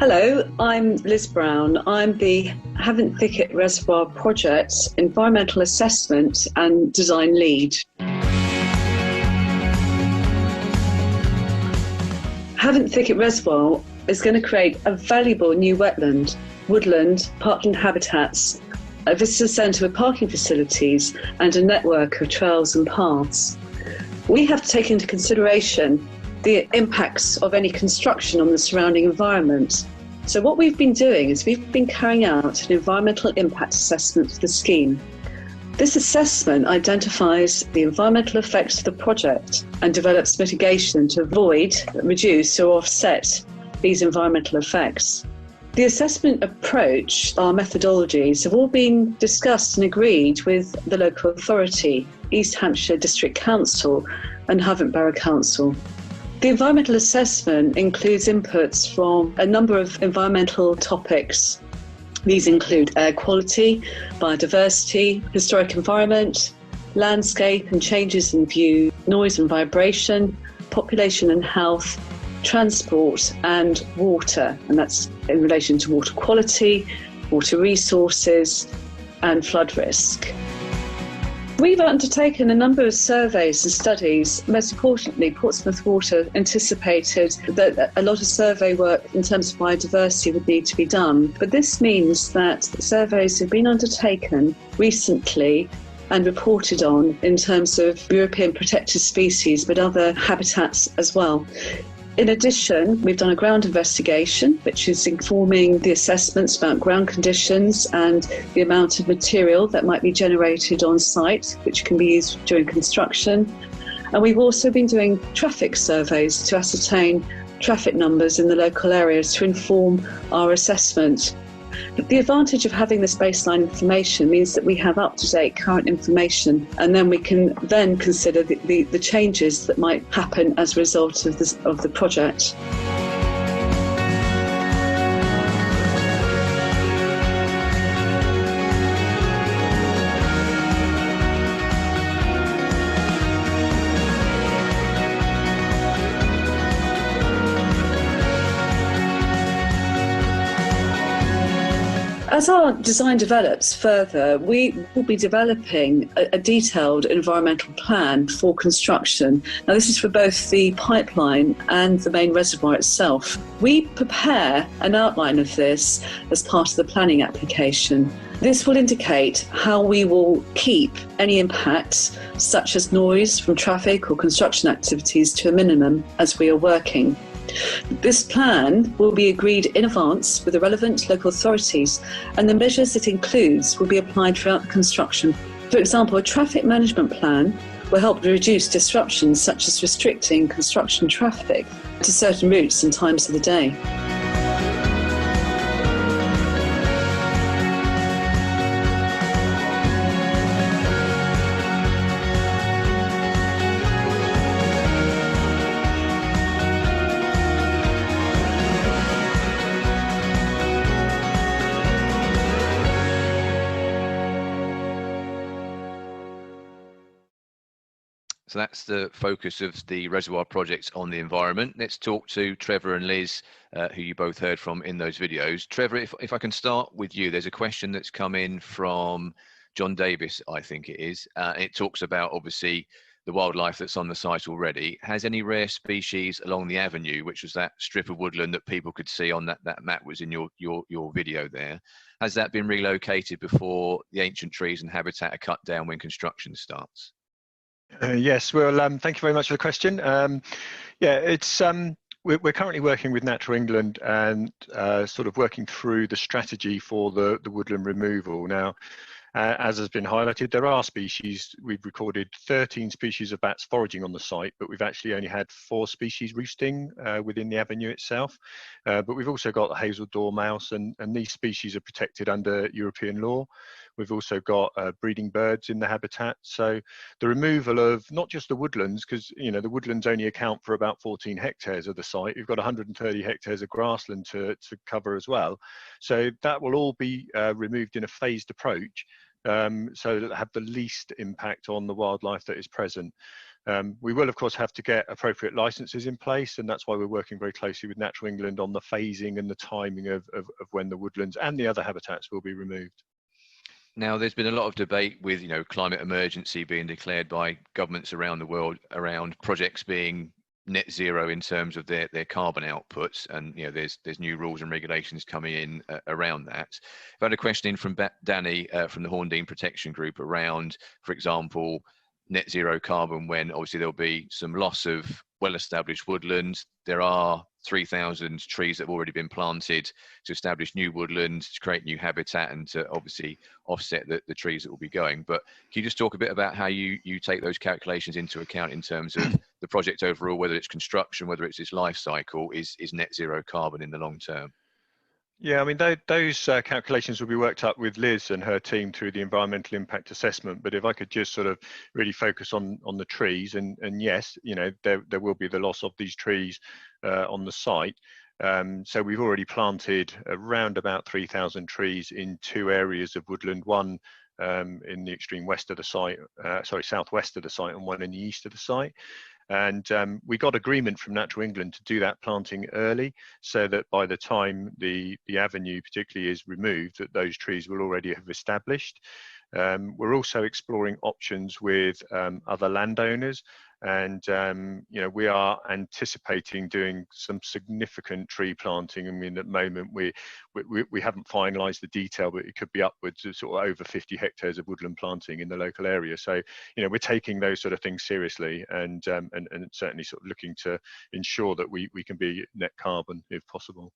Hello, I'm Liz Brown. I'm the Havant Thicket Reservoir Project's Environmental Assessment and Design Lead. Havant Thicket Reservoir is going to create a valuable new wetland, woodland, parkland habitats, a visitor centre with parking facilities and a network of trails and paths. We have to take into consideration the impacts of any construction on the surrounding environment. So what we've been doing is we've been carrying out an environmental impact assessment for the scheme. This assessment identifies the environmental effects of the project and develops mitigation to avoid, reduce or offset these environmental effects. The assessment approach, our methodologies, have all been discussed and agreed with the local authority, East Hampshire District Council and Havant Borough Council. The environmental assessment includes inputs from a number of environmental topics. These include air quality, biodiversity, historic environment, landscape and changes in view, noise and vibration, population and health, transport and water, and that's in relation to water quality, water resources and flood risk. We've undertaken a number of surveys and studies. Most importantly, Portsmouth Water anticipated that a lot of survey work in terms of biodiversity would need to be done. But this means that surveys have been undertaken recently and reported on in terms of European protected species, but other habitats as well. In addition, we've done a ground investigation, which is informing the assessments about ground conditions and the amount of material that might be generated on site, which can be used during construction. And we've also been doing traffic surveys to ascertain traffic numbers in the local areas to inform our assessment. The advantage of having this baseline information means that we have up-to-date current information, and then we can then consider the changes that might happen as a result of the project. As our design develops further, we will be developing a detailed environmental plan for construction. Now, this is for both the pipeline and the main reservoir itself. We prepare an outline of this as part of the planning application. This will indicate how we will keep any impacts, such as noise from traffic or construction activities, to a minimum as we are working. This plan will be agreed in advance with the relevant local authorities, and the measures it includes will be applied throughout the construction. For example, a traffic management plan will help reduce disruptions, such as restricting construction traffic to certain routes and times of the day. So that's the focus of the reservoir project on the environment. Let's talk to Trevor and Liz, who you both heard from in those videos. Trevor, if I can start with you, there's a question that's come in from John Davis, I think it is. It talks about, obviously, the wildlife that's on the site already. Has any rare species along the avenue, which was that strip of woodland that people could see on that map was in your video there, has that been relocated before the ancient trees and habitat are cut down when construction starts? Yes, well, thank you very much for the question. Yeah, it's we're currently working with Natural England and sort of working through the strategy for the woodland removal. Now, as has been highlighted, there are species. We've recorded 13 species of bats foraging on the site, but we've actually only had 4 species roosting within the avenue itself. But we've also got the hazel dormouse, and these species are protected under European law. We've also got breeding birds in the habitat. So the removal of not just the woodlands, because the woodlands only account for about 14 hectares of the site. We've got 130 hectares of grassland to cover as well. So that will all be removed in a phased approach, so that have the least impact on the wildlife that is present. We will, of course, have to get appropriate licenses in place, and that's why we're working very closely with Natural England on the phasing and the timing of when the woodlands and the other habitats will be removed. Now, there's been a lot of debate with, climate emergency being declared by governments around the world around projects being net zero in terms of their carbon outputs, and there's new rules and regulations coming in around that. I've had a question in from Danny from the Horndean Protection Group around, for example, net zero carbon, when obviously there'll be some loss of well-established woodlands. There are 3,000 trees that have already been planted to establish new woodlands, to create new habitat, and to obviously offset the trees that will be going. But can you just talk a bit about how you take those calculations into account in terms of the project overall, whether it's construction, whether it's its life cycle, is net zero carbon in the long term? Yeah, I mean, those calculations will be worked up with Liz and her team through the environmental impact assessment. But if I could just sort of really focus on the trees, and yes, there will be the loss of these trees on the site. So we've already planted around about 3,000 trees in 2 areas of woodland, one in the extreme west of the site, southwest of the site, and one in the east of the site. And we got agreement from Natural England to do that planting early, so that by the time the avenue particularly is removed, that those trees will already have established. We're also exploring options with other landowners, and we are anticipating doing some significant tree planting. I mean, at the moment we haven't finalised the detail, but it could be upwards of sort of over 50 hectares of woodland planting in the local area. So we're taking those sort of things seriously, and certainly sort of looking to ensure that we can be net carbon if possible.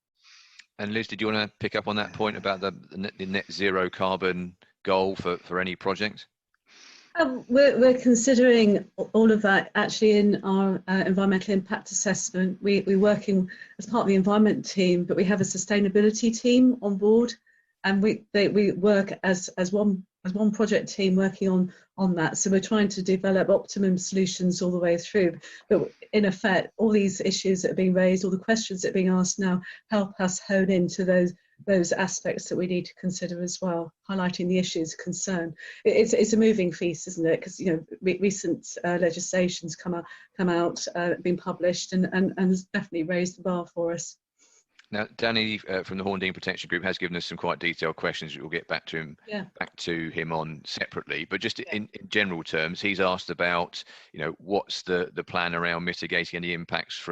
And Liz, did you want to pick up on that point about the net zero carbon goal for any project? We're considering all of that actually in our environmental impact assessment. We're working as part of the environment team, but we have a sustainability team on board, and we work as one project team working on that. So we're trying to develop optimum solutions all the way through. But in effect, all these issues that are being raised, all the questions that are being asked now, help us hone into those aspects that we need to consider as well, highlighting the issues of concern. It's a moving feast, isn't it? Because recent legislation's come out, been published, and has definitely raised the bar for us. Now, Danny from the Horndean Protection Group has given us some quite detailed questions. We'll get back to him on separately. But just in general terms, he's asked about what's the plan around mitigating any impacts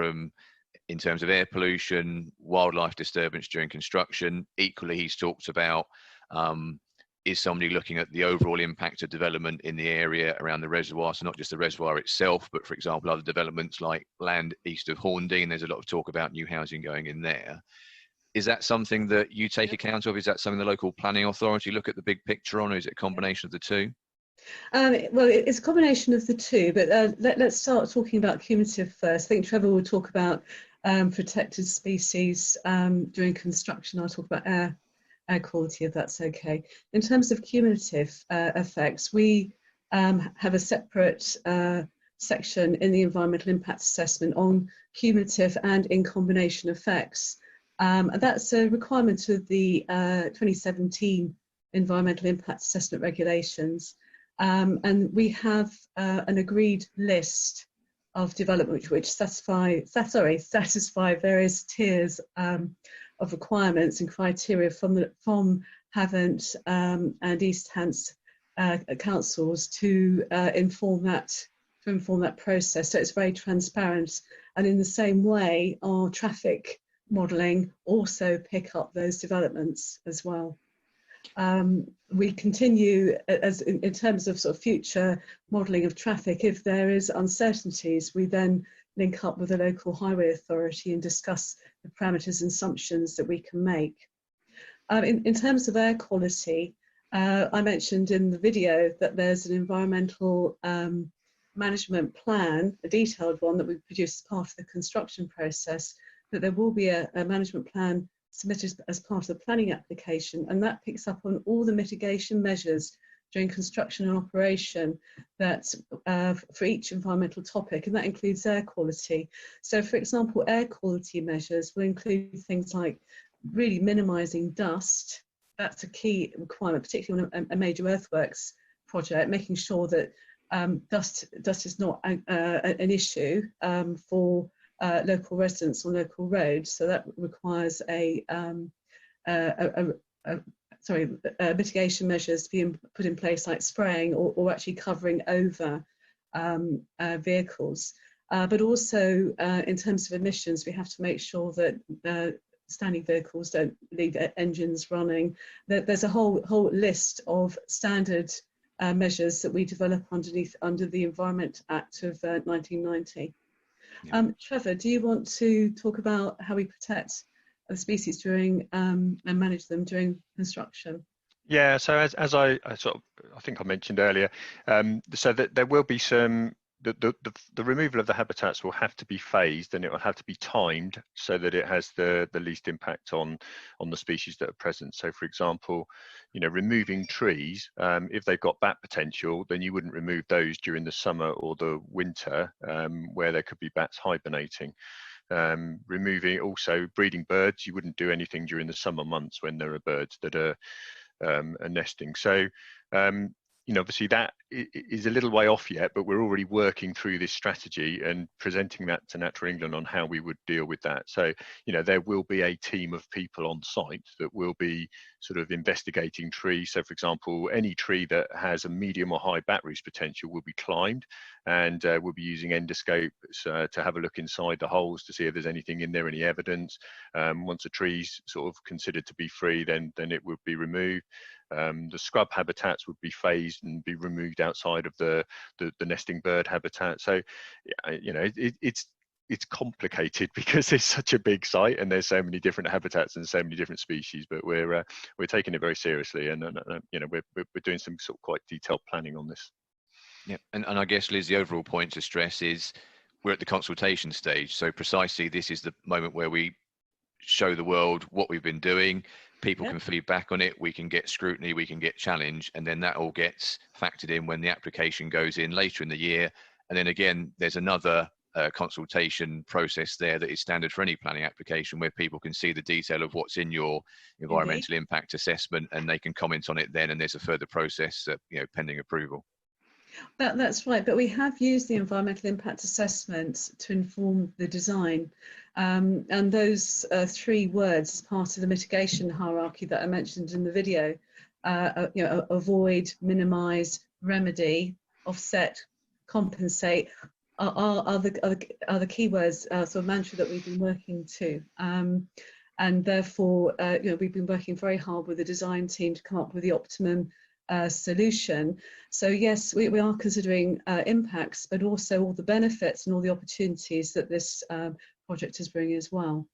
in terms of air pollution, wildlife disturbance during construction. Equally, he's talked about is somebody looking at the overall impact of development in the area around the reservoir, so not just the reservoir itself, but for example other developments like land east of Horndean. There's a lot of talk about new housing going in there. Is that something that you take account of? Is that something the local planning authority look at the big picture on, or is it a combination of the two? Well, it's a combination of the two, but let's start talking about cumulative first. I think Trevor will talk about protected species during construction. I'll talk about air quality, if that's okay. In terms of cumulative effects, we have a separate section in the environmental impact assessment on cumulative and in combination effects. And that's a requirement of the 2017 environmental impact assessment regulations. And we have an agreed list of development which satisfy various tiers of requirements and criteria from Havant and East Hants councils to inform that to inform that process. So it's very transparent. And in the same way, our traffic modelling also pick up those developments as well. We continue in terms of sort of future modelling of traffic. If there is uncertainties, we then link up with the local highway authority and discuss the parameters and assumptions that we can make. In terms of air quality, I mentioned in the video that there's an environmental management plan, a detailed one that we produced as part of the construction process, that there will be a management plan submitted as part of the planning application, and that picks up on all the mitigation measures during construction and operation that for each environmental topic, and that includes air quality. So for example, air quality measures will include things like really minimising dust. That's a key requirement, particularly on a major earthworks project, making sure that dust is not an issue for local residents on local roads. So that requires mitigation measures to be put in place, like spraying or actually covering over vehicles. But also in terms of emissions, we have to make sure that standing vehicles don't leave engines running. There's a whole list of standard measures that we develop under the Environment Act of 1990. Yeah. Trevor, do you want to talk about how we protect the species during and manage them during construction? Yeah, so as I think I mentioned earlier, so that there will be some, the removal of the habitats will have to be phased, and it will have to be timed so that it has the least impact on the species that are present. So for example, removing trees, if they've got bat potential, then you wouldn't remove those during the summer or the winter, where there could be bats hibernating. Removing also breeding birds, you wouldn't do anything during the summer months when there are birds that are nesting. So obviously that is a little way off yet, but we're already working through this strategy and presenting that to Natural England on how we would deal with that. So, there will be a team of people on site that will be sort of investigating trees. So for example, any tree that has a medium or high bat roost potential will be climbed, and we'll be using endoscopes to have a look inside the holes to see if there's anything in there, any evidence. Once a tree's sort of considered to be free, then it would be removed. The scrub habitats would be phased and be removed outside of the nesting bird habitat. So, it's complicated because it's such a big site and there's so many different habitats and so many different species. But we're taking it very seriously, and we're doing some sort of quite detailed planning on this. Yeah, and I guess, Liz, the overall point to stress is we're at the consultation stage. So precisely, this is the moment where we show the world what we've been doing. People can feed back on it, we can get scrutiny, we can get challenge, and then that all gets factored in when the application goes in later in the year. And then again, there's another consultation process there that is standard for any planning application, where people can see the detail of what's in your environmental impact assessment, and they can comment on it then, and there's a further process pending approval. That's right, but we have used the environmental impact assessment to inform the design, and those three words as part of the mitigation hierarchy that I mentioned in the video, avoid, minimise, remedy, offset, compensate, are the keywords, sort of mantra that we've been working to, and therefore we've been working very hard with the design team to come up with the optimum solution. So yes, we are considering impacts, but also all the benefits and all the opportunities that this project is bringing as well.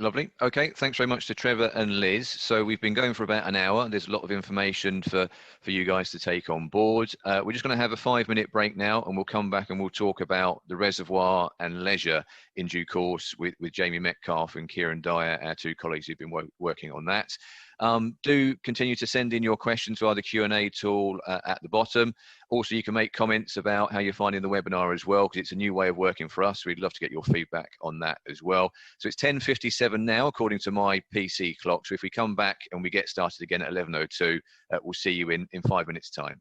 Lovely. Okay, thanks very much to Trevor and Liz. So we've been going for about an hour. There's a lot of information for you guys to take on board. We're just going to have a 5-minute break now, and we'll come back and we'll talk about the reservoir and leisure in due course with Jamie Metcalf and Kieran Dyer, our two colleagues who've been working on that. Do continue to send in your questions via the Q&A tool at the bottom. Also, you can make comments about how you're finding the webinar as well, because it's a new way of working for us. We'd love to get your feedback on that as well. So it's 10:57 now, according to my PC clock. So if we come back and we get started again at 11:02, we'll see you in 5 minutes' time.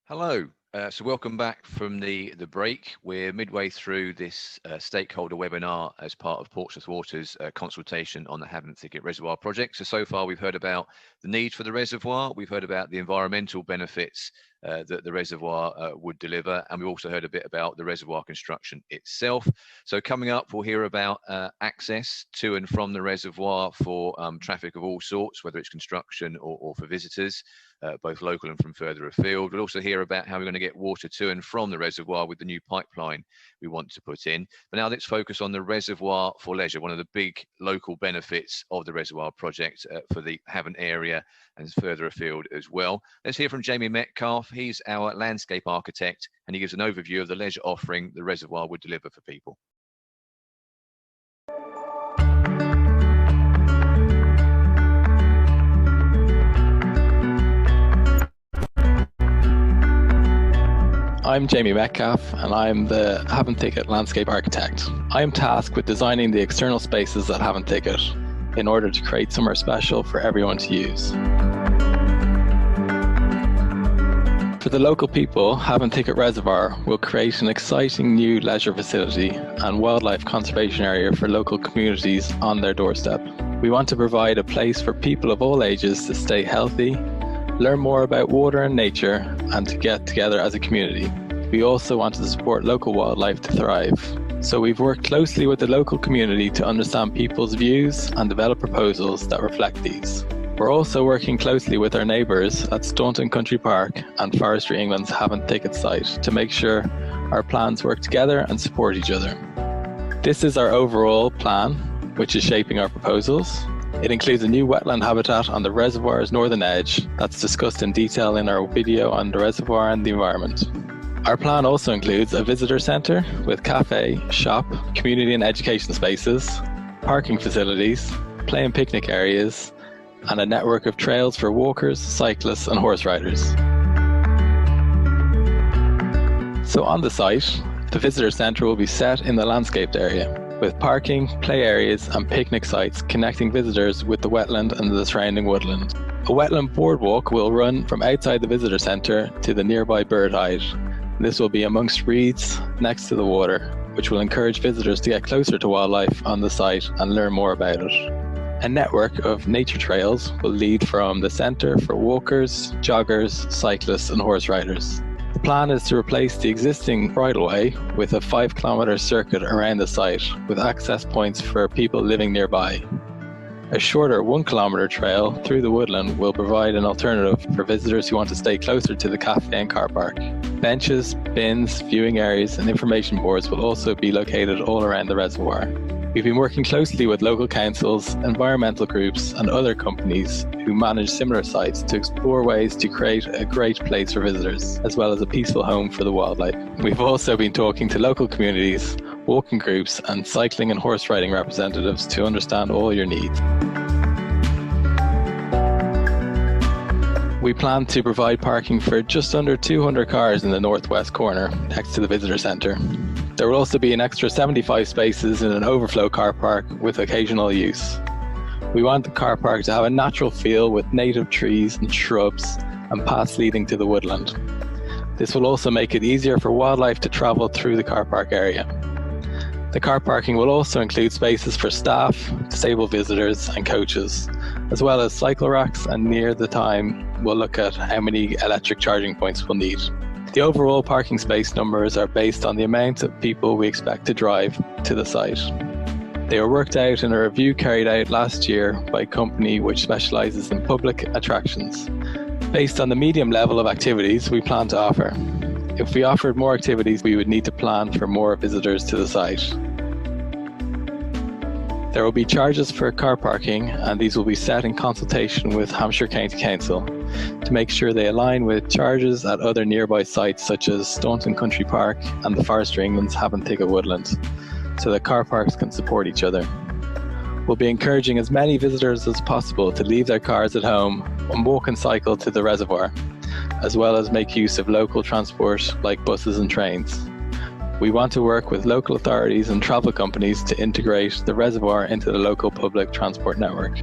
Hello. So welcome back from the break. We're midway through this stakeholder webinar as part of Portsmouth Water's consultation on the Havant Thicket Reservoir project. So far we've heard about the need for the reservoir, we've heard about the environmental benefits that the reservoir would deliver, and we've also heard a bit about the reservoir construction itself. So coming up, we'll hear about access to and from the reservoir for traffic of all sorts, whether it's construction or for visitors, both local and from further afield. We'll also hear about how we're going to get water to and from the reservoir with the new pipeline we want to put in. But now let's focus on the reservoir for leisure, one of the big local benefits of the reservoir project for the Havant area and further afield as well. Let's hear from Jamie Metcalf. He's our landscape architect, and he gives an overview of the leisure offering the reservoir would deliver for people. I'm Jamie Metcalf, and I'm the Havant Thicket landscape architect. I am tasked with designing the external spaces at Havant Thicket in order to create somewhere special for everyone to use. For the local people, Havant Thicket Reservoir will create an exciting new leisure facility and wildlife conservation area for local communities on their doorstep. We want to provide a place for people of all ages to stay healthy, learn more about water and nature, and to get together as a community. We also want to support local wildlife to thrive. So we've worked closely with the local community to understand people's views and develop proposals that reflect these. We're also working closely with our neighbours at Staunton Country Park and Forestry England's Havant Thicket site to make sure our plans work together and support each other. This is our overall plan, which is shaping our proposals. It includes a new wetland habitat on the reservoir's northern edge that's discussed in detail in our video on the reservoir and the environment. Our plan also includes a visitor centre with cafe, shop, community and education spaces, parking facilities, play and picnic areas, and a network of trails for walkers, cyclists and horse riders. So on the site, the visitor centre will be set in the landscaped area, with parking, play areas and picnic sites connecting visitors with the wetland and the surrounding woodland. A wetland boardwalk will run from outside the visitor centre to the nearby bird hide. This will be amongst reeds next to the water, which will encourage visitors to get closer to wildlife on the site and learn more about it. A network of nature trails will lead from the centre for walkers, joggers, cyclists and horse riders. The plan is to replace the existing bridleway with a 5-kilometre circuit around the site with access points for people living nearby. A shorter 1-kilometre trail through the woodland will provide an alternative for visitors who want to stay closer to the cafe and car park. Benches, bins, viewing areas and information boards will also be located all around the reservoir. We've been working closely with local councils, environmental groups and other companies who manage similar sites to explore ways to create a great place for visitors, as well as a peaceful home for the wildlife. We've also been talking to local communities, walking groups and cycling and horse riding representatives to understand all your needs. We plan to provide parking for just under 200 cars in the northwest corner next to the visitor centre. There will also be an extra 75 spaces in an overflow car park with occasional use. We want the car park to have a natural feel with native trees and shrubs and paths leading to the woodland. This will also make it easier for wildlife to travel through the car park area. The car parking will also include spaces for staff, disabled visitors and coaches, as well as cycle racks, and near the time we'll look at how many electric charging points we'll need. The overall parking space numbers are based on the amount of people we expect to drive to the site. They were worked out in a review carried out last year by a company which specialises in public attractions. Based on the medium level of activities we plan to offer. If we offered more activities, we would need to plan for more visitors to the site. There will be charges for car parking, and these will be set in consultation with Hampshire County Council to make sure they align with charges at other nearby sites such as Staunton Country Park and the Forestry England's Havant Thicket Woodland, so that car parks can support each other. We'll be encouraging as many visitors as possible to leave their cars at home and walk and cycle to the reservoir, as well as make use of local transport like buses and trains. We want to work with local authorities and travel companies to integrate the reservoir into the local public transport network.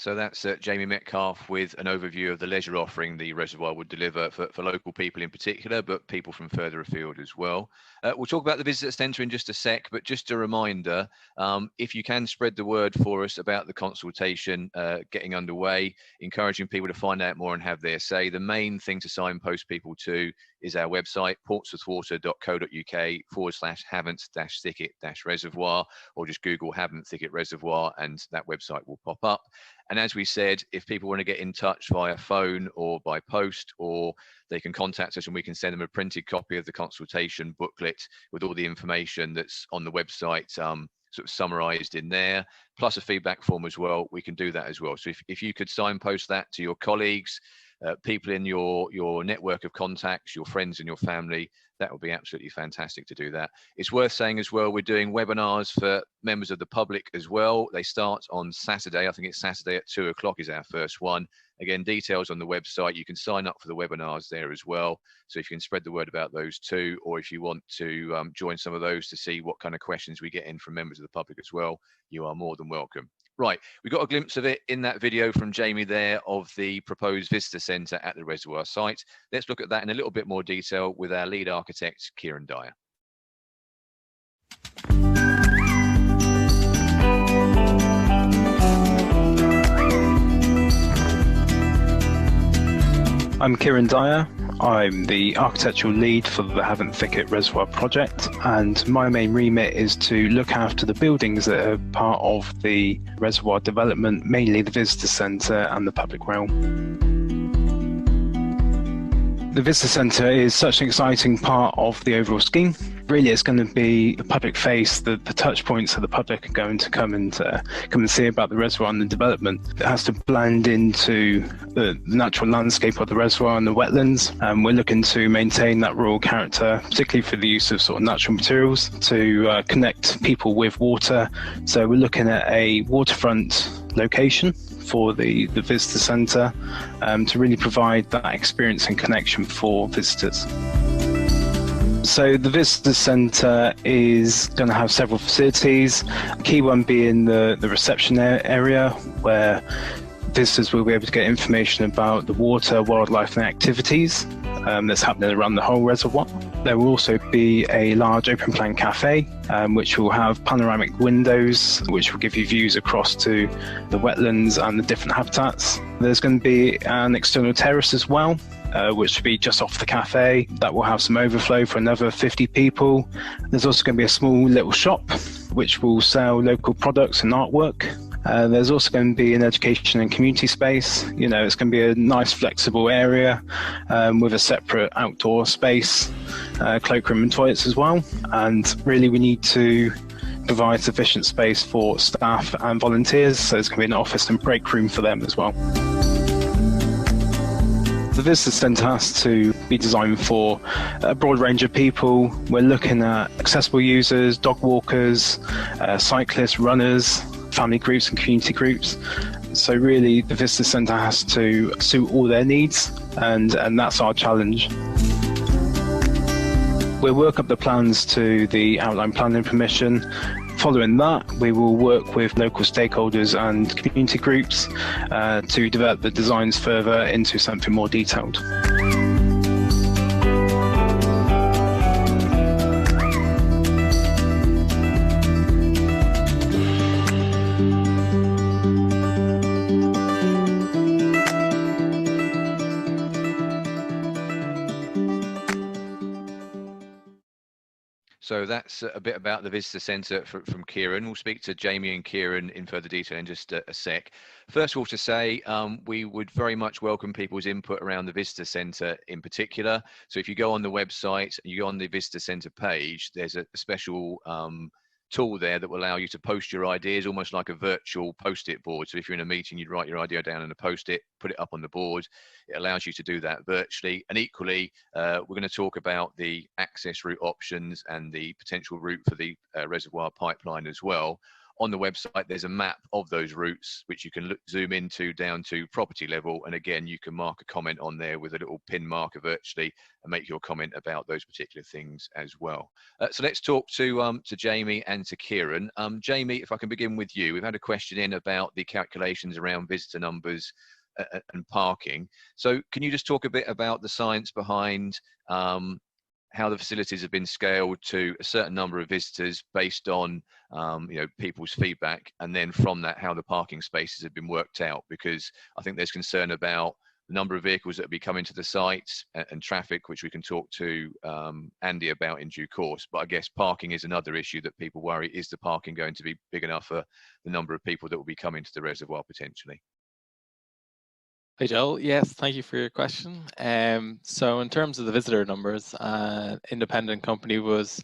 So that's Jamie Metcalf with an overview of the leisure offering the reservoir would deliver for local people in particular, but people from further afield as well. We'll talk about the visitor centre in just a sec, but just a reminder, if you can spread the word for us about the consultation getting underway, encouraging people to find out more and have their say. The main thing to signpost people to is our website, portsmouthwater.co.uk/Havant-Thicket-Reservoir, or just Google Havant Thicket Reservoir and that website will pop up. And as we said, if people want to get in touch via phone or by post, or they can contact us and we can send them a printed copy of the consultation booklet with all the information that's on the website sort of summarized in there, plus a feedback form as well, we can do that as well. So if you could signpost that to your colleagues, people in your network of contacts, your friends and your family, that would be absolutely fantastic to do that. It's worth saying as well, we're doing webinars for members of the public as well. They start on Saturday. I think it's Saturday at 2 o'clock is our first one. Again, details on the website. You can sign up for the webinars there as well. So if you can spread the word about those too, or if you want to join some of those to see what kind of questions we get in from members of the public as well, you are more than welcome. Right, we got a glimpse of it in that video from Jamie there of the proposed visitor centre at the reservoir site. Let's look at that in a little bit more detail with our lead architect, Kieran Dyer. I'm Kieran Dyer. I'm the architectural lead for the Havant Thicket Reservoir project, and my main remit is to look after the buildings that are part of the reservoir development, mainly the visitor centre and the public realm. The visitor centre is such an exciting part of the overall scheme. Really, it's going to be the public face, the touch points that the public are going to come and see about the reservoir and the development. It has to blend into the natural landscape of the reservoir and the wetlands. We're looking to maintain that rural character, particularly for the use of sort of natural materials to connect people with water. So we're looking at a waterfront location for the visitor centre to really provide that experience and connection for visitors. So the visitor centre is going to have several facilities, the key one being the reception area where visitors will be able to get information about the water, wildlife and activities that's happening around the whole reservoir. There will also be a large open plan cafe which will have panoramic windows which will give you views across to the wetlands and the different habitats. There's going to be an external terrace as well, which will be just off the cafe. That will have some overflow for another 50 people. There's also going to be a small little shop which will sell local products and artwork. There's also going to be an education and community space. You know, it's going to be a nice flexible area with a separate outdoor space, cloakroom and toilets as well. And really we need to provide sufficient space for staff and volunteers, so there's going to be an office and break room for them as well. The visitor centre has to be designed for a broad range of people. We're looking at accessible users, dog walkers, cyclists, runners, family groups and community groups. So really the visitor centre has to suit all their needs, and that's our challenge. We'll work up the plans to the outline planning permission. Following that, we will work with local stakeholders and community groups to develop the designs further into something more detailed. So that's a bit about the visitor centre from Kieran. We'll speak to Jamie and Kieran in further detail in just a sec. First of all, to say we would very much welcome people's input around the visitor centre in particular. So if you go on the website, you go on the visitor centre page, there's a special tool there that will allow you to post your ideas, almost like a virtual post-it board. So if you're in a meeting, you'd write your idea down in a post-it, put it up on the board. It allows you to do that virtually. And equally, we're going to talk about the access route options and the potential route for the reservoir pipeline as well. on the website, there's a map of those routes, which you can zoom into down to property level. And again, you can mark a comment on there with a little pin marker virtually and make your comment about those particular things as well. So let's talk to Jamie and to Kieran. Jamie, if I can begin with you. We've had a question in about the calculations around visitor numbers and parking. So can you just talk a bit about the science behind how the facilities have been scaled to a certain number of visitors based on people's feedback, and then from that how the parking spaces have been worked out? Because I think there's concern about the number of vehicles that will be coming to the site and traffic, which we can talk to Andy about in due course. But I guess parking is another issue that people worry. Is the parking going to be big enough for the number of people that will be coming to the reservoir potentially? Hey Joel, yes, thank you for your question. So in terms of the visitor numbers, independent company was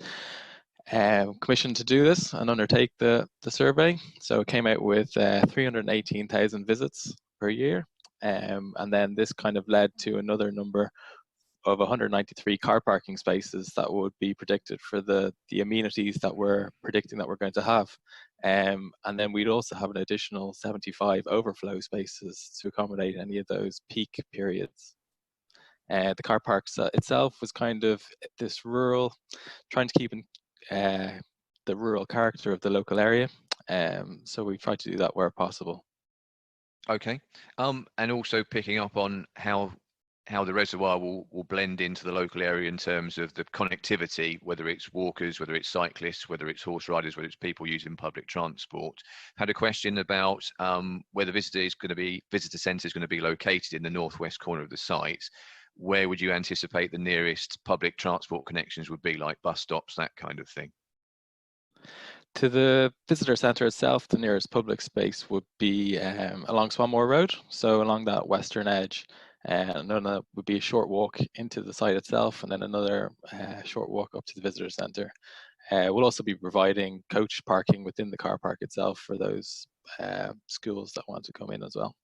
commissioned to do this and undertake the survey. So it came out with 318,000 visits per year. And then this kind of led to another number of 193 car parking spaces that would be predicted for the amenities that we're predicting that we're going to have. And then we'd also have an additional 75 overflow spaces to accommodate any of those peak periods. The car parks itself was kind of this rural, trying to keep in the rural character of the local area. So we tried to do that where possible. Okay. And also picking up on how the reservoir will blend into the local area in terms of the connectivity, whether it's walkers, whether it's cyclists, whether it's horse riders, whether it's people using public transport. Had a question about where the visitor centre is going to be located in the northwest corner of the site. Where would you anticipate the nearest public transport connections would be, like bus stops, that kind of thing? To the visitor centre itself, the nearest public space would be along Swanmore Road, so along that western edge. And then would be a short walk into the site itself, and then another short walk up to the visitor centre. We'll also be providing coach parking within the car park itself for those schools that want to come in as well.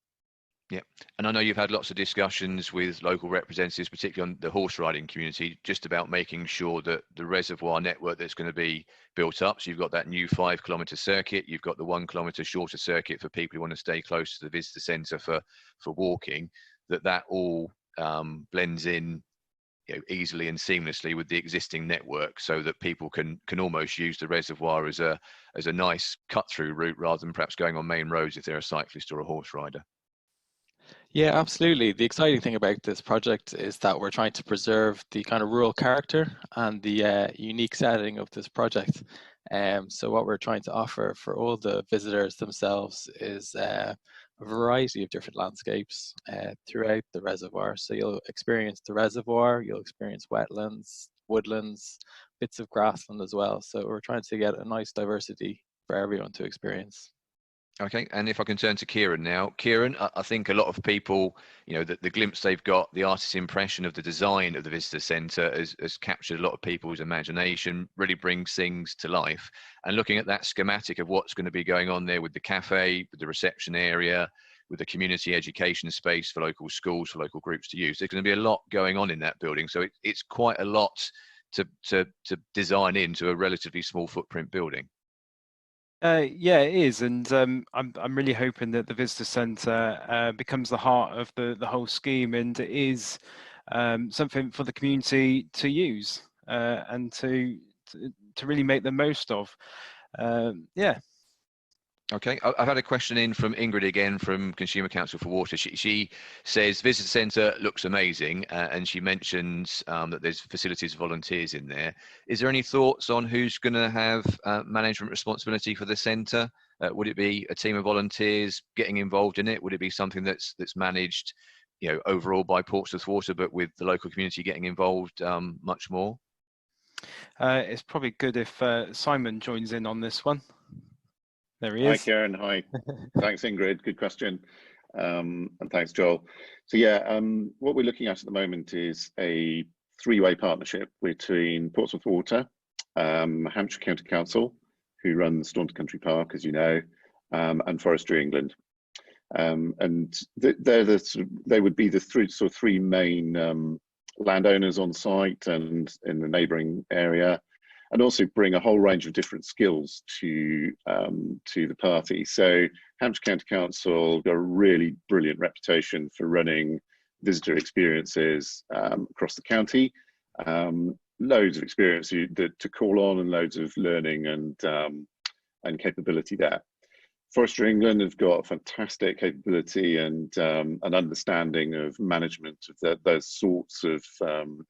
Yeah, and I know you've had lots of discussions with local representatives, particularly on the horse riding community, just about making sure that the reservoir network that's going to be built up. So you've got that new 5-kilometre circuit, you've got the 1-kilometre shorter circuit for people who want to stay close to the visitor centre for walking. That all blends in easily and seamlessly with the existing network, so that people can almost use the reservoir as a nice cut-through route rather than perhaps going on main roads if they're a cyclist or a horse rider. Yeah, absolutely. The exciting thing about this project is that we're trying to preserve the kind of rural character and the unique setting of this project. So what we're trying to offer for all the visitors themselves is a variety of different landscapes throughout the reservoir. So you'll experience the reservoir, you'll experience wetlands, woodlands, bits of grassland as well. So we're trying to get a nice diversity for everyone to experience. Okay, and if I can turn to Kieran now. Kieran, I think a lot of people, the glimpse they've got, the artist's impression of the design of the visitor centre has captured a lot of people's imagination, really brings things to life. And looking at that schematic of what's going to be going on there with the cafe, with the reception area, with the community education space for local schools, for local groups to use, there's going to be a lot going on in that building. So it's quite a lot to design into a relatively small footprint building. Yeah, it is, and I'm really hoping that the visitor centre becomes the heart of the whole scheme, and it is something for the community to use and to really make the most of. Yeah. Okay, I've had a question in from Ingrid again from Consumer Council for Water. She says visitor centre looks amazing, and she mentions that there's facilities volunteers in there. Is there any thoughts on who's going to have management responsibility for the centre? Would it be a team of volunteers getting involved in it? Would it be something that's managed, overall by Portsmouth Water, but with the local community getting involved much more? It's probably good if Simon joins in on this one. There he is. Hi, Kieran. Hi. Thanks, Ingrid. Good question. And thanks, Joel. So yeah, what we're looking at the moment is a 3-way partnership between Portsmouth Water, Hampshire County Council, who runs Staunton Country Park, as you know, and Forestry England. And they would be the three main landowners on site and in the neighbouring area. and also bring a whole range of different skills to the party. So Hampshire County Council got a really brilliant reputation for running visitor experiences across the county. Loads of experience to call on, and loads of learning and capability there. Forestry England have got fantastic capability and an understanding of management of those sorts of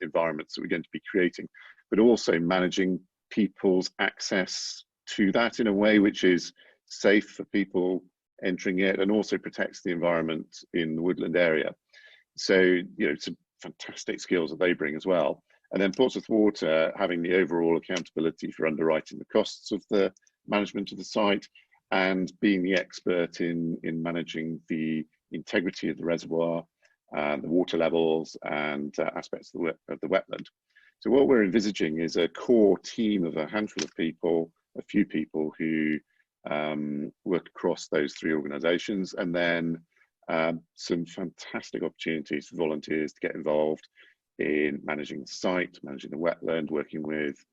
environments that we're going to be creating, but also managing people's access to that in a way which is safe for people entering it and also protects the environment in the woodland area. So, some fantastic skills that they bring as well. And then Portsmouth Water having the overall accountability for underwriting the costs of the management of the site and being the expert in managing the integrity of the reservoir, the water levels and aspects of the wetland. So what we're envisaging is a core team of a handful of people, a few people who work across those three organisations, and then some fantastic opportunities for volunteers to get involved in managing the site, managing the wetland, working with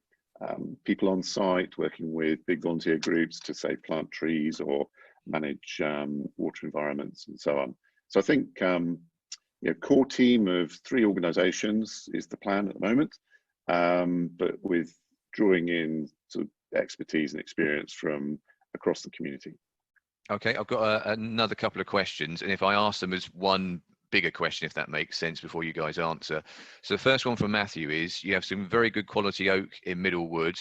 people on site, working with big volunteer groups to say plant trees or manage water environments and so on. So I think core team of three organisations is the plan at the moment, but with drawing in sort of expertise and experience from across the community. Okay, I've got another couple of questions, and if I ask them as one bigger question, if that makes sense, before you guys answer. So the first one from Matthew is, you have some very good quality oak in Middlewood.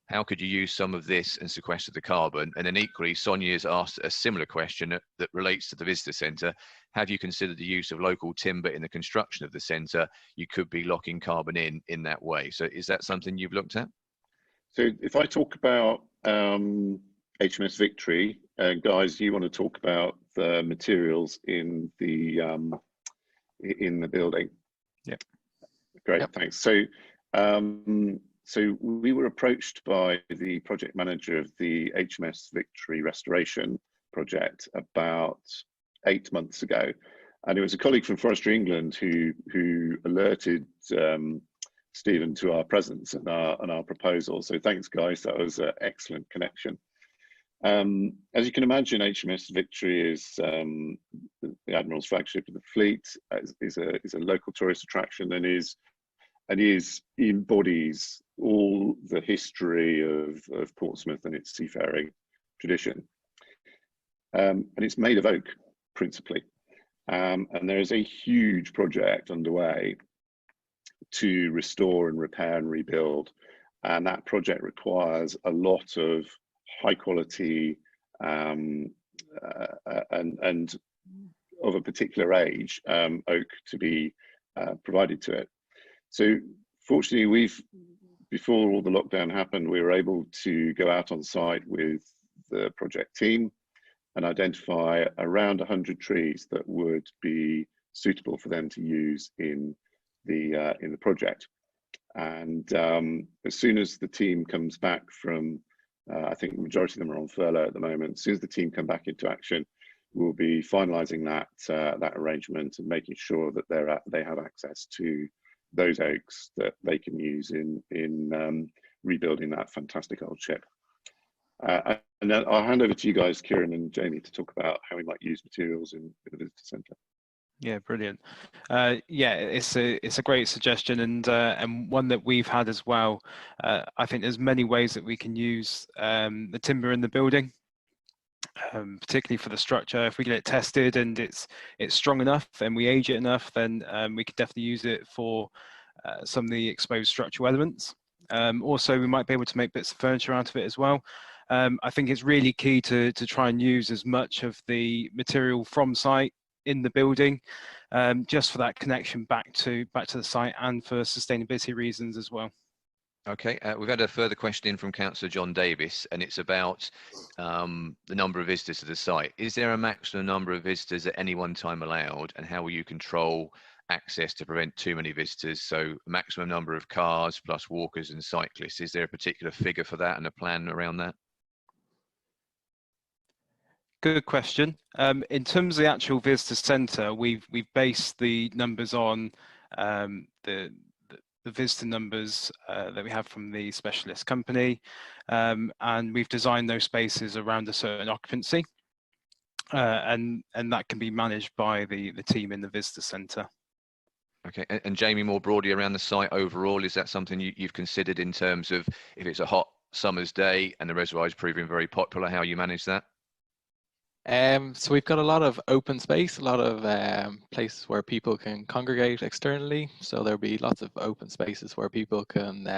How could you use some of this and sequester the carbon? And then equally, Sonia's asked a similar question that relates to the visitor centre. Have you considered the use of local timber in the construction of the centre? You could be locking carbon in that way. So is that something you've looked at? So if I talk about HMS Victory, guys, you want to talk about the materials in the building? Yep. Great, yep. Thanks. So, so we were approached by the project manager of the Hms Victory Restoration project about 8 months ago, and it was a colleague from Forestry England who alerted Stephen to our presence and our proposal. So thanks, guys. That was an excellent connection. As you can imagine, HMS Victory is the Admiral's flagship of the fleet, is a local tourist attraction, and embodies all the history of Portsmouth and its seafaring tradition. And it's made of oak, principally. And there is a huge project underway to restore and repair and rebuild. And that project requires a lot of high quality and of a particular age oak to be provided to it. So fortunately, before all the lockdown happened, we were able to go out on site with the project team and identify around 100 trees that would be suitable for them to use in the project. And as soon as the team comes back from I think the majority of them are on furlough at the moment. As soon as the team come back into action, we'll be finalising that arrangement and making sure that they have access to those oaks that they can use in rebuilding that fantastic old ship. And then I'll hand over to you guys, Kieran and Jamie, to talk about how we might use materials in the visitor centre. Yeah, brilliant. Yeah, it's a great suggestion, and one that we've had as well. I think there's many ways that we can use the timber in the building, particularly for the structure. If we get it tested and it's strong enough and we age it enough, then we could definitely use it for some of the exposed structural elements. Also, we might be able to make bits of furniture out of it as well. I think it's really key to try and use as much of the material from site in the building, just for that connection back to the site and for sustainability reasons as well. Okay, we've had a further question in from Councillor John Davis, and it's about the number of visitors to the site. Is there a maximum number of visitors at any one time allowed, and how will you control access to prevent too many visitors? So maximum number of cars plus walkers and cyclists. Is there a particular figure for that and a plan around that? Good question. In terms of the actual visitor centre, we've based the numbers on the the visitor numbers that we have from the specialist company, and we've designed those spaces around a certain occupancy, and that can be managed by the team in the visitor centre. Okay, and Jamie, more broadly around the site overall, is that something you've considered in terms of if it's a hot summer's day and the reservoir is proving very popular, how you manage that? So we've got a lot of open space, a lot of places where people can congregate externally. So there'll be lots of open spaces where people can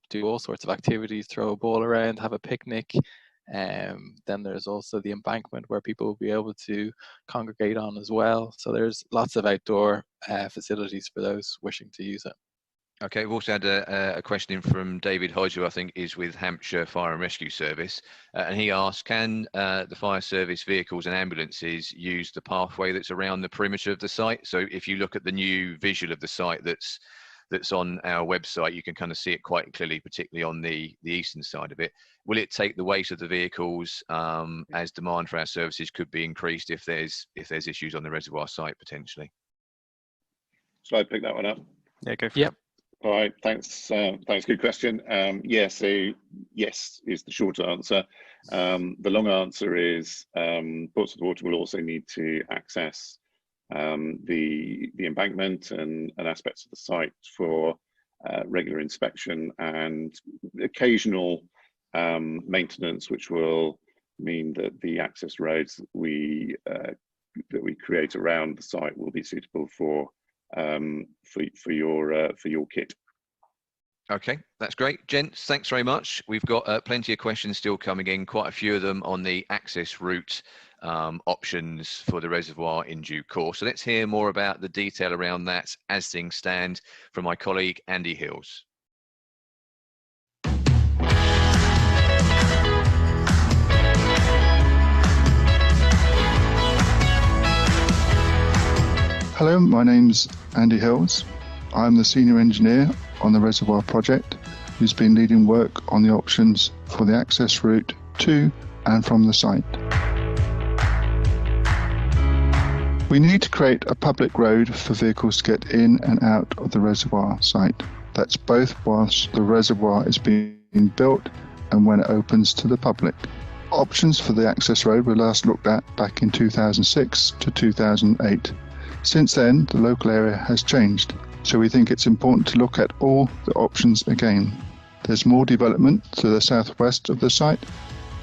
do all sorts of activities, throw a ball around, have a picnic. Then there's also the embankment where people will be able to congregate on as well. So there's lots of outdoor facilities for those wishing to use it. Okay, we've also had a question in from David Hodge, who I think is with Hampshire Fire and Rescue Service, and he asked, can the fire service vehicles and ambulances use the pathway that's around the perimeter of the site? So if you look at the new visual of the site that's on our website, you can kind of see it quite clearly, particularly on the eastern side of it. Will it take the weight of the vehicles as demand for our services could be increased if there's issues on the reservoir site potentially? Shall I pick that one up? Yeah, go for it. Yep. All right, thanks. Good question. Yeah, so yes is the short answer. The long answer is Portsmouth Water will also need to access the embankment and aspects of the site for regular inspection and occasional maintenance, which will mean that the access roads that we create around the site will be suitable for your kit. Okay, that's great. Gents, thanks very much. We've got plenty of questions still coming in, quite a few of them on the access route options for the reservoir in due course. So let's hear more about the detail around that as things stand from my colleague Andy Hills. Hello, my name's Andy Hills. I'm the senior engineer on the reservoir project who's been leading work on the options for the access route to and from the site. We need to create a public road for vehicles to get in and out of the reservoir site. That's both whilst the reservoir is being built and when it opens to the public. Options for the access road were last looked at back in 2006 to 2008. Since then, the local area has changed, so we think it's important to look at all the options again. There's more development to the southwest of the site,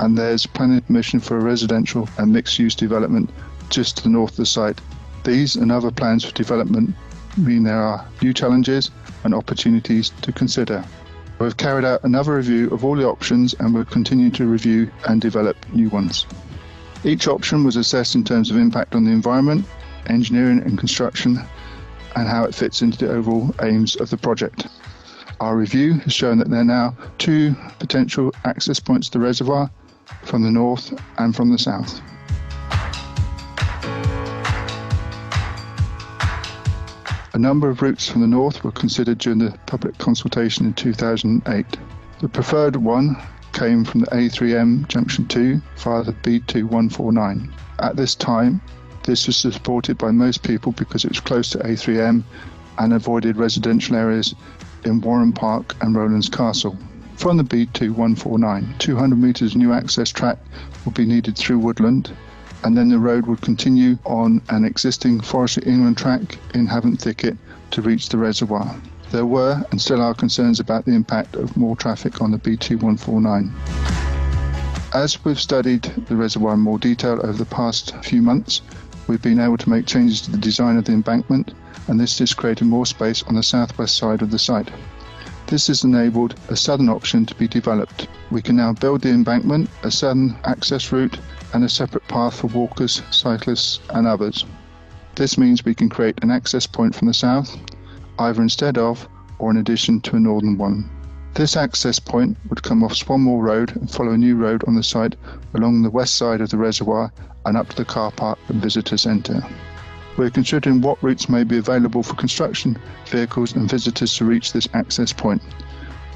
and there's planning permission for a residential and mixed-use development just to the north of the site. These and other plans for development mean there are new challenges and opportunities to consider. We've carried out another review of all the options and we'll continue to review and develop new ones. Each option was assessed in terms of impact on the environment, engineering and construction, and how it fits into the overall aims of the project. Our review has shown that there are now 2 potential access points to the reservoir, from the north and from the south. A number of routes from the north were considered during the public consultation in 2008. The preferred one came from the A3M Junction 2 via the B2149. At this time, this was supported by most people because it was close to A3M and avoided residential areas in Warren Park and Rowlands Castle. From the B2149, 200 metres new access track will be needed through Woodland, and then the road would continue on an existing forestry inland track in Havant Thicket to reach the reservoir. There were and still are concerns about the impact of more traffic on the B2149. As we've studied the reservoir in more detail over the past few months, we've been able to make changes to the design of the embankment, and this has created more space on the southwest side of the site. This has enabled a southern option to be developed. We can now build the embankment, a southern access route, and a separate path for walkers, cyclists, and others. This means we can create an access point from the south, either instead of or in addition to a northern one. This access point would come off Swanmore Road and follow a new road on the site along the west side of the reservoir and up to the car park and visitor centre. We're considering what routes may be available for construction, vehicles and visitors to reach this access point,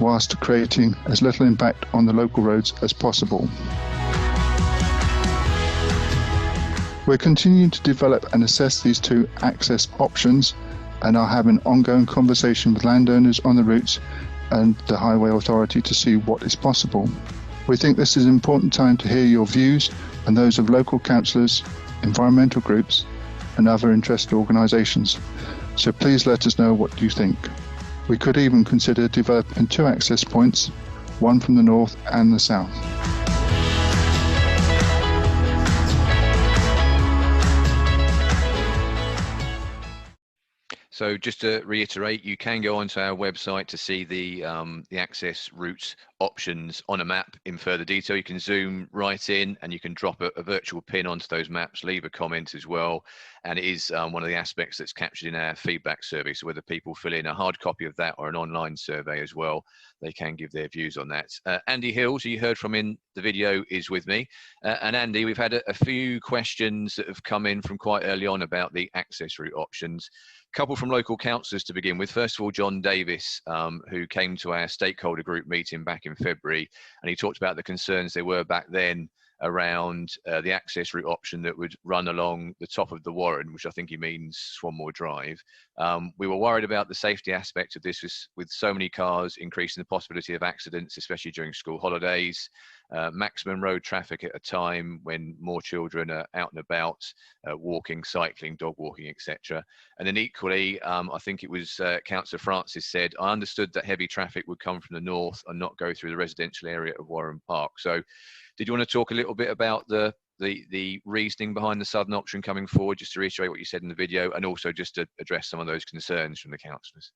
whilst creating as little impact on the local roads as possible. We're continuing to develop and assess these 2 access options and are having ongoing conversation with landowners on the routes and the Highway Authority to see what is possible. We think this is an important time to hear your views and those of local councillors, environmental groups and other interested organisations. So please let us know what you think. We could even consider developing 2 access points, one from the north and the south. So just to reiterate, you can go onto our website to see the access route options on a map in further detail. You can zoom right in and you can drop a virtual pin onto those maps, leave a comment as well. And it is one of the aspects that's captured in our feedback survey. So whether people fill in a hard copy of that or an online survey as well, they can give their views on that. Andy Hills, who you heard from in the video, is with me. And Andy, we've had a few questions that have come in from quite early on about the access route options. Couple from local councillors to begin with. First of all, John Davis, who came to our stakeholder group meeting back in February, and he talked about the concerns there were back then around the access route option that would run along the top of the Warren, which I think he means Swanmore Drive. We were worried about the safety aspect of this with so many cars, increasing the possibility of accidents, especially during school holidays. Maximum road traffic at a time when more children are out and about, walking, cycling, dog walking, etc. And then equally, I think it was Councillor Francis said, I understood that heavy traffic would come from the north and not go through the residential area of Warren Park. So did you want to talk a little bit about the reasoning behind the southern option coming forward, just to reiterate what you said in the video, and also just to address some of those concerns from the councillors?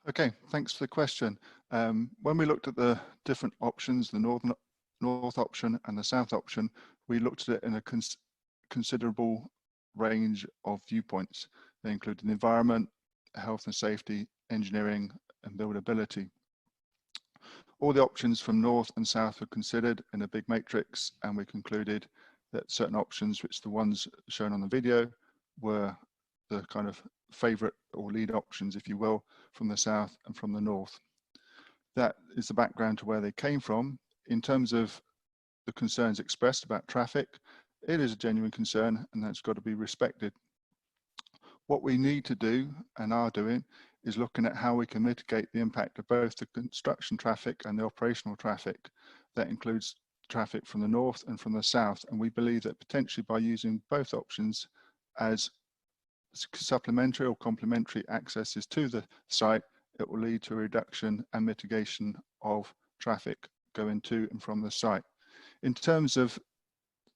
Okay, thanks for the question. When we looked at the different options, the north option and the south option, we looked at it in a considerable range of viewpoints. They included the environment, health and safety, engineering and buildability. All the options from north and south were considered in a big matrix, and we concluded that certain options, which the ones shown on the video, were the kind of favourite or lead options, if you will, from the south and from the north. That is the background to where they came from. In terms of the concerns expressed about traffic, it is a genuine concern, and that's got to be respected. What we need to do, and are doing, is looking at how we can mitigate the impact of both the construction traffic and the operational traffic. That includes traffic from the north and from the south, and we believe that potentially by using both options as supplementary or complementary accesses to the site, it will lead to a reduction and mitigation of traffic going to and from the site. In terms of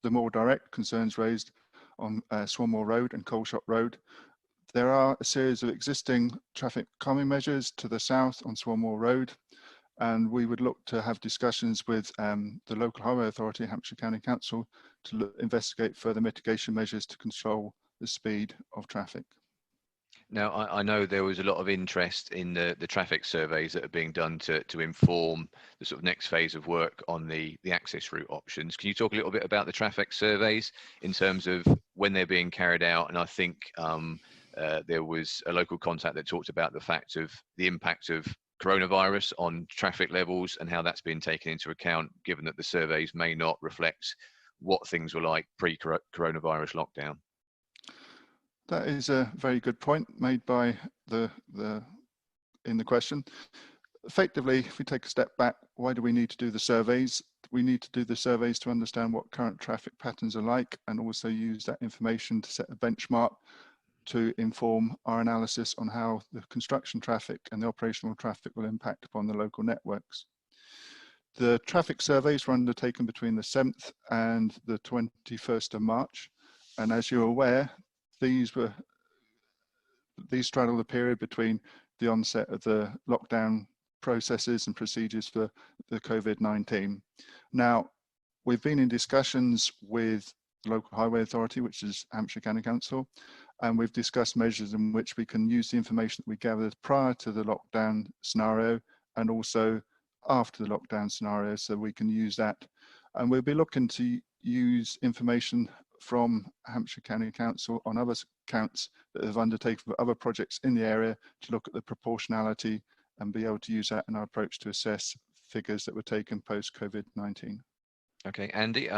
the more direct concerns raised on Swanmore Road and Coleshop Road, there are a series of existing traffic calming measures to the south on Swanmore Road, and we would look to have discussions with the local highway authority, Hampshire County Council, to investigate further mitigation measures to control the speed of traffic. Now, I know there was a lot of interest in the traffic surveys that are being done to inform the sort of next phase of work on the access route options. Can you talk a little bit about the traffic surveys in terms of when they're being carried out? And I think there was a local contact that talked about the fact of the impact of coronavirus on traffic levels and how that's been taken into account, given that the surveys may not reflect what things were like pre-coronavirus lockdown. That is a very good point made by in the question. Effectively, if we take a step back, why do we need to do the surveys? We need to do the surveys to understand what current traffic patterns are like, and also use that information to set a benchmark to inform our analysis on how the construction traffic and the operational traffic will impact upon the local networks. The traffic surveys were undertaken between the 7th and the 21st of March, and as you're aware, these straddle the period between the onset of the lockdown processes and procedures for the COVID-19. Now, we've been in discussions with the local highway authority, which is Hampshire County Council, and we've discussed measures in which we can use the information that we gathered prior to the lockdown scenario and also after the lockdown scenario, so we can use that. And we'll be looking to use information from Hampshire County Council on other counts that have undertaken for other projects in the area to look at the proportionality and be able to use that in our approach to assess figures that were taken post-COVID-19. Okay, Andy,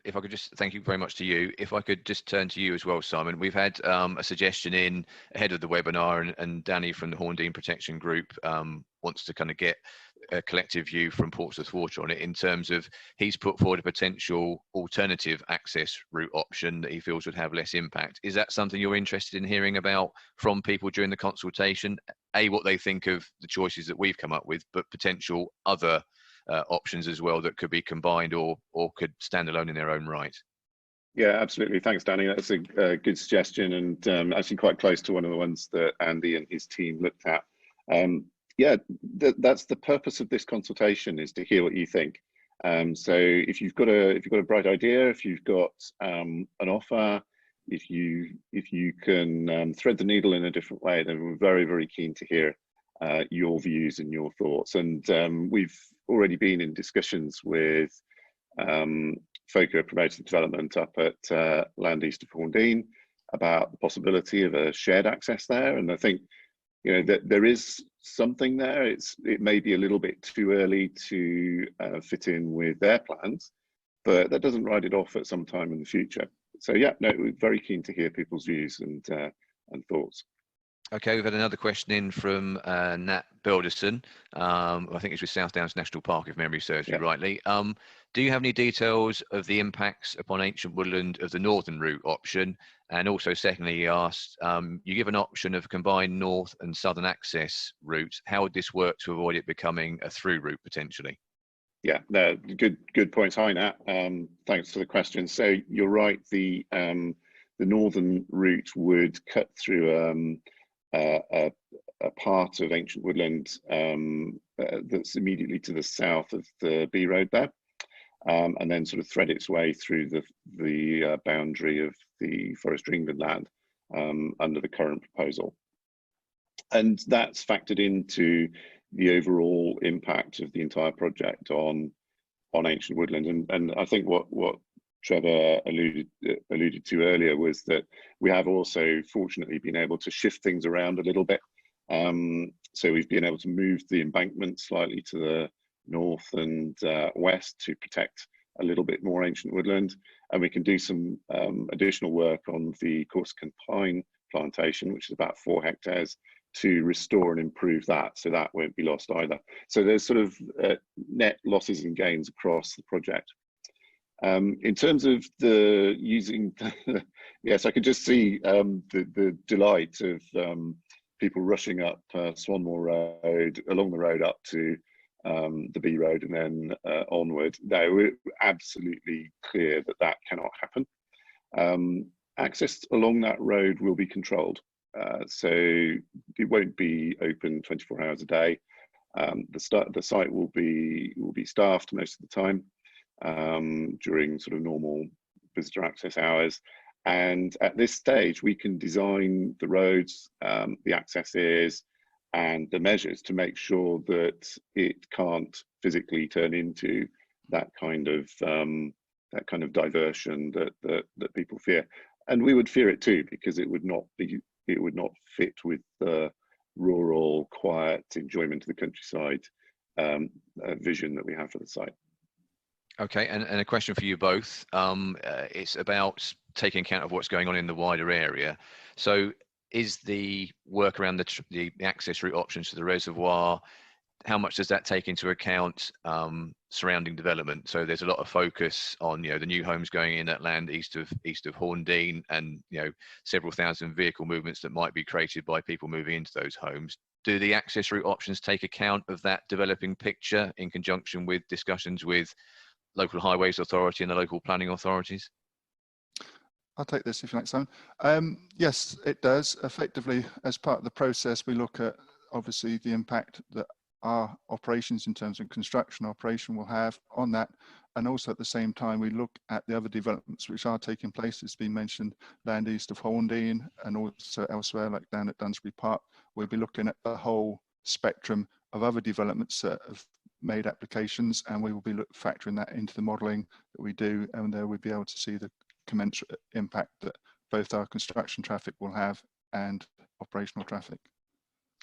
if I could just thank you very much to you. If I could just turn to you as well, Simon. We've had a suggestion in ahead of the webinar, and Danny from the Horndean Protection Group wants to kind of get a collective view from Portsmouth Water on it in terms of he's put forward a potential alternative access route option that he feels would have less impact. Is that something you're interested in hearing about from people during the consultation? A, what they think of the choices that we've come up with, but potential other options as well that could be combined or could stand alone in their own right. Yeah, absolutely. Thanks, Danny. That's a good suggestion, and actually quite close to one of the ones that Andy and his team looked at. Yeah, that's the purpose of this consultation, is to hear what you think. So if you've got a bright idea, if you've got an offer, if you can thread the needle in a different way, then we're very, very keen to hear your views and your thoughts. And we've already been in discussions with folk who are promoting development up at land east of Horndean about the possibility of a shared access there. And I think, you know, that there is something there. It may be a little bit too early to fit in with their plans, but that doesn't write it off at some time in the future. So yeah, no, we're very keen to hear people's views and thoughts. Okay, we've had another question in from Nat Belderson. I think it's with South Downs National Park, if memory serves me rightly. Do you have any details of the impacts upon ancient woodland of the northern route option? And also, secondly, he asked, you give an option of a combined north and southern access route. How would this work to avoid it becoming a through route potentially? Yeah, no, good points. Hi, Nat. Thanks for the question. So you're right. The northern route would cut through a part of ancient woodland that's immediately to the south of the B road there, and then sort of thread its way through the boundary of the Forestry England land under the current proposal. And that's factored into the overall impact of the entire project on ancient woodland. And I think what Trevor alluded to earlier was that we have also fortunately been able to shift things around a little bit. So we've been able to move the embankment slightly to the north and west to protect a little bit more ancient woodland, and we can do some additional work on the Corsican pine plantation, which is about 4 hectares, to restore and improve that, so that won't be lost either. So there's sort of net losses and gains across the project. In terms of the using, yes, I could just see the delight of people rushing up Swanmore Road, along the road up to the B Road and then onward. No, we're absolutely clear that that cannot happen. Access along that road will be controlled. So it won't be open 24 hours a day. The site will be staffed most of the time during sort of normal visitor access hours. And at this stage, we can design the roads, the accesses, and the measures to make sure that it can't physically turn into that kind of diversion that people fear. And we would fear it too, because it would not fit with the rural, quiet enjoyment of the countryside vision that we have for the site. Okay, and a question for you both. It's about taking account of what's going on in the wider area. So is the work around the access route options to the reservoir, how much does that take into account surrounding development? So there's a lot of focus on, the new homes going in at land east of Horndean, and several thousand vehicle movements that might be created by people moving into those homes. Do the access route options take account of that developing picture in conjunction with discussions with local highways authority and the local planning authorities? I'll take this if you like, Simon. Yes, it does. Effectively, as part of the process, we look at obviously the impact that our operations in terms of construction operation will have on that. And also at the same time, we look at the other developments which are taking place. It's been mentioned land east of Horndean and also elsewhere, like down at Dunsbury Park. We'll be looking at the whole spectrum of other developments that have made applications, and we will be factoring that into the modelling that we do, and there we'll be able to see the commensurate impact that both our construction traffic will have and operational traffic.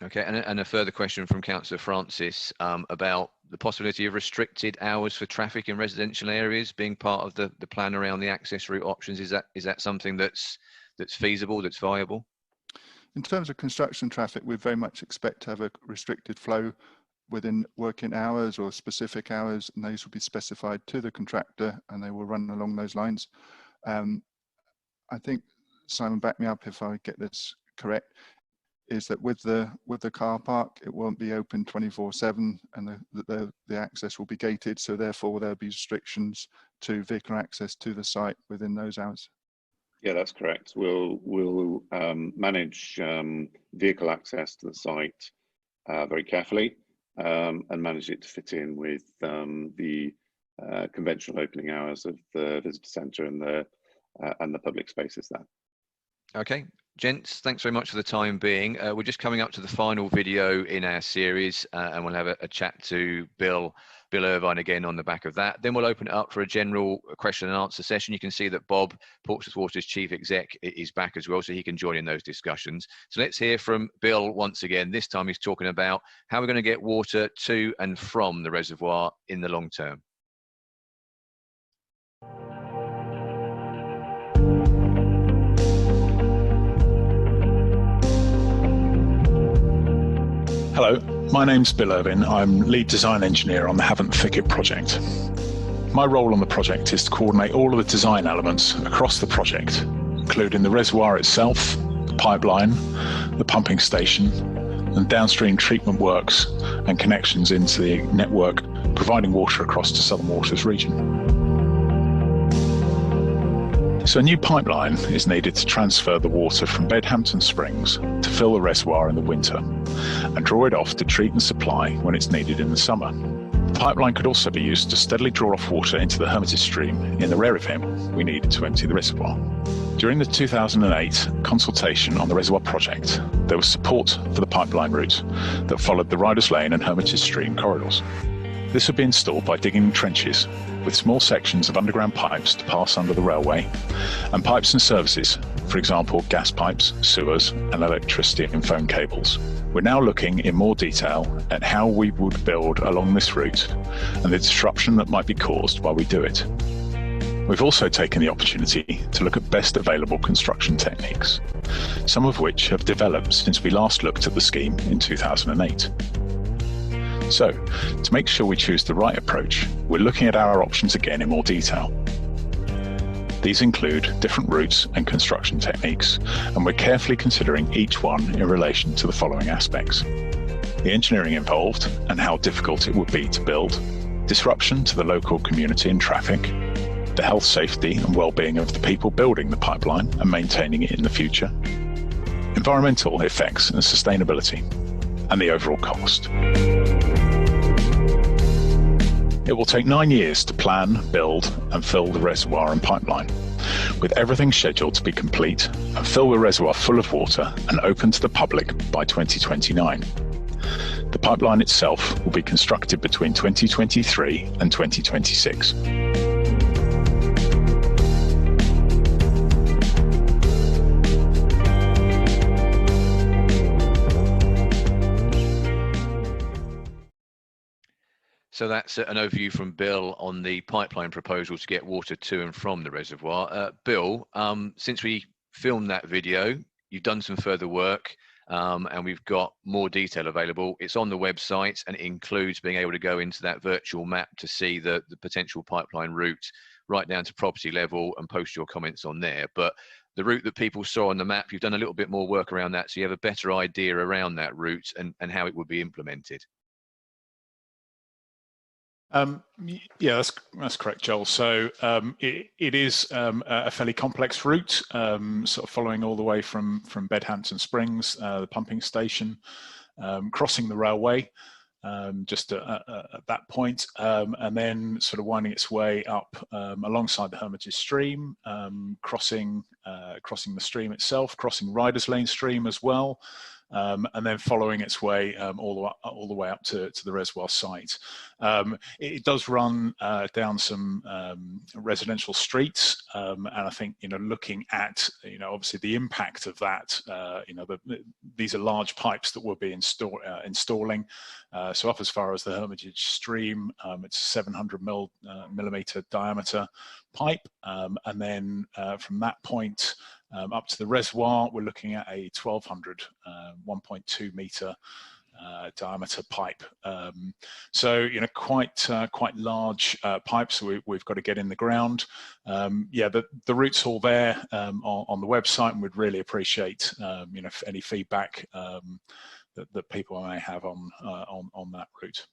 Okay, and a further question from Councillor Francis about the possibility of restricted hours for traffic in residential areas being part of the plan around the access route options. Is that something that's feasible, that's viable? In terms of construction traffic, we very much expect to have a restricted flow within working hours or specific hours, and those will be specified to the contractor and they will run along those lines. I think, Simon, back me up if I get this correct, is that with the car park, it won't be open 24/7, and the access will be gated, so therefore there'll be restrictions to vehicle access to the site within those hours. Yeah, that's correct. We'll manage vehicle access to the site very carefully and manage it to fit in with the conventional opening hours of the visitor centre and the public spaces there. Okay, gents, thanks very much for the time being. We're just coming up to the final video in our series, and we'll have a chat to Bill Irvine again on the back of that. Then we'll open it up for a general question and answer session. You can see that Bob, Portsmouth Water's Chief Exec, is back as well, so he can join in those discussions. So let's hear from Bill once again. This time he's talking about how we're going to get water to and from the reservoir in the long term. Hello, my name's Bill Irvine. I'm lead design engineer on the Havant Thicket project. My role on the project is to coordinate all of the design elements across the project, including the reservoir itself, the pipeline, the pumping station, and downstream treatment works and connections into the network, providing water across to Southern Waters region. So a new pipeline is needed to transfer the water from Bedhampton Springs to fill the reservoir in the winter and draw it off to treat and supply when it's needed in the summer. The pipeline could also be used to steadily draw off water into the Hms stream in the rare event we needed to empty the reservoir. During the 2008 consultation on the reservoir project, there was support for the pipeline route that followed the Riders Lane and Hms stream corridors. This would be installed by digging trenches with small sections of underground pipes to pass under the railway and pipes and services, for example, gas pipes, sewers, and electricity and phone cables. We're now looking in more detail at how we would build along this route and the disruption that might be caused while we do it. We've also taken the opportunity to look at best available construction techniques, some of which have developed since we last looked at the scheme in 2008. So, to make sure we choose the right approach, we're looking at our options again in more detail. These include different routes and construction techniques, and we're carefully considering each one in relation to the following aspects: the engineering involved and how difficult it would be to build, disruption to the local community and traffic, the health, safety and well-being of the people building the pipeline and maintaining it in the future, environmental effects and sustainability, and the overall cost. It will take 9 years to plan, build and fill the reservoir and pipeline, with everything scheduled to be complete and fill the reservoir full of water and open to the public by 2029. The pipeline itself will be constructed between 2023 and 2026. So that's an overview from Bill on the pipeline proposal to get water to and from the reservoir. Bill, since we filmed that video, you've done some further work and we've got more detail available. It's on the website and it includes being able to go into that virtual map to see the potential pipeline route right down to property level and post your comments on there. But the route that people saw on the map, you've done a little bit more work around that, so you have a better idea around that route and how it would be implemented. Yeah, that's correct, Joel. So it is a fairly complex route, sort of following all the way from Bedhampton Springs, the pumping station, crossing the railway just at that point, and then sort of winding its way up alongside the Hms stream, crossing the stream itself, crossing Riders Lane stream as well, and then following its way all the way up to the reservoir site. It does run down some residential streets, and I think, looking at, obviously the impact of that, these are large pipes that we'll be installing. So up as far as the Hermitage stream, it's 700 millimeter diameter pipe, and then from that point up to the reservoir, we're looking at a 1200 1.2 meter diameter pipe. So quite large pipes. We've got to get in the ground. The route's all there on the website, and we'd really appreciate any feedback that people may have on that route.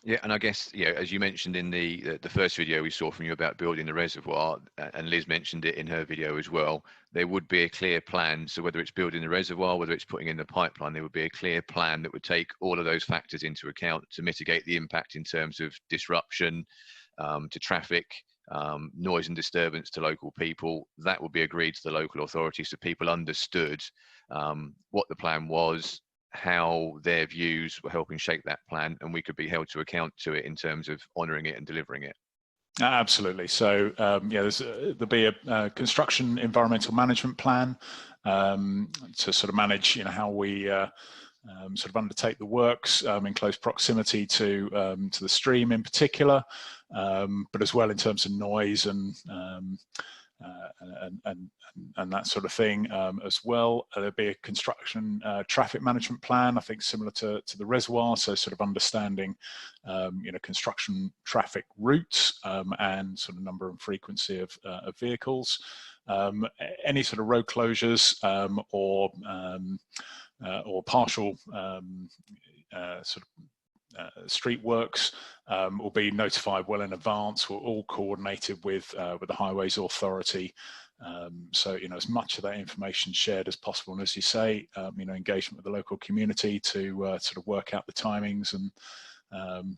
Yeah, and I guess, as you mentioned in the first video we saw from you about building the reservoir, and Liz mentioned it in her video as well, there would be a clear plan. So whether it's building the reservoir, whether it's putting in the pipeline, there would be a clear plan that would take all of those factors into account to mitigate the impact in terms of disruption to traffic, noise and disturbance to local people. That would be agreed to the local authorities, so people understood what the plan was, how their views were helping shape that plan, and we could be held to account to it in terms of honouring it and delivering it. Absolutely. So there'll be a construction environmental management plan to sort of manage how we sort of undertake the works in close proximity to the stream in particular, but as well in terms of noise and that sort of thing as well. There'll be a construction traffic management plan, I think similar to the reservoir, so sort of understanding construction traffic routes and sort of number and frequency of vehicles. Any sort of road closures or partial street works will be notified well in advance. We're all coordinated with the Highways Authority, so as much of that information shared as possible, and as you say, engagement with the local community to sort of work out the timings and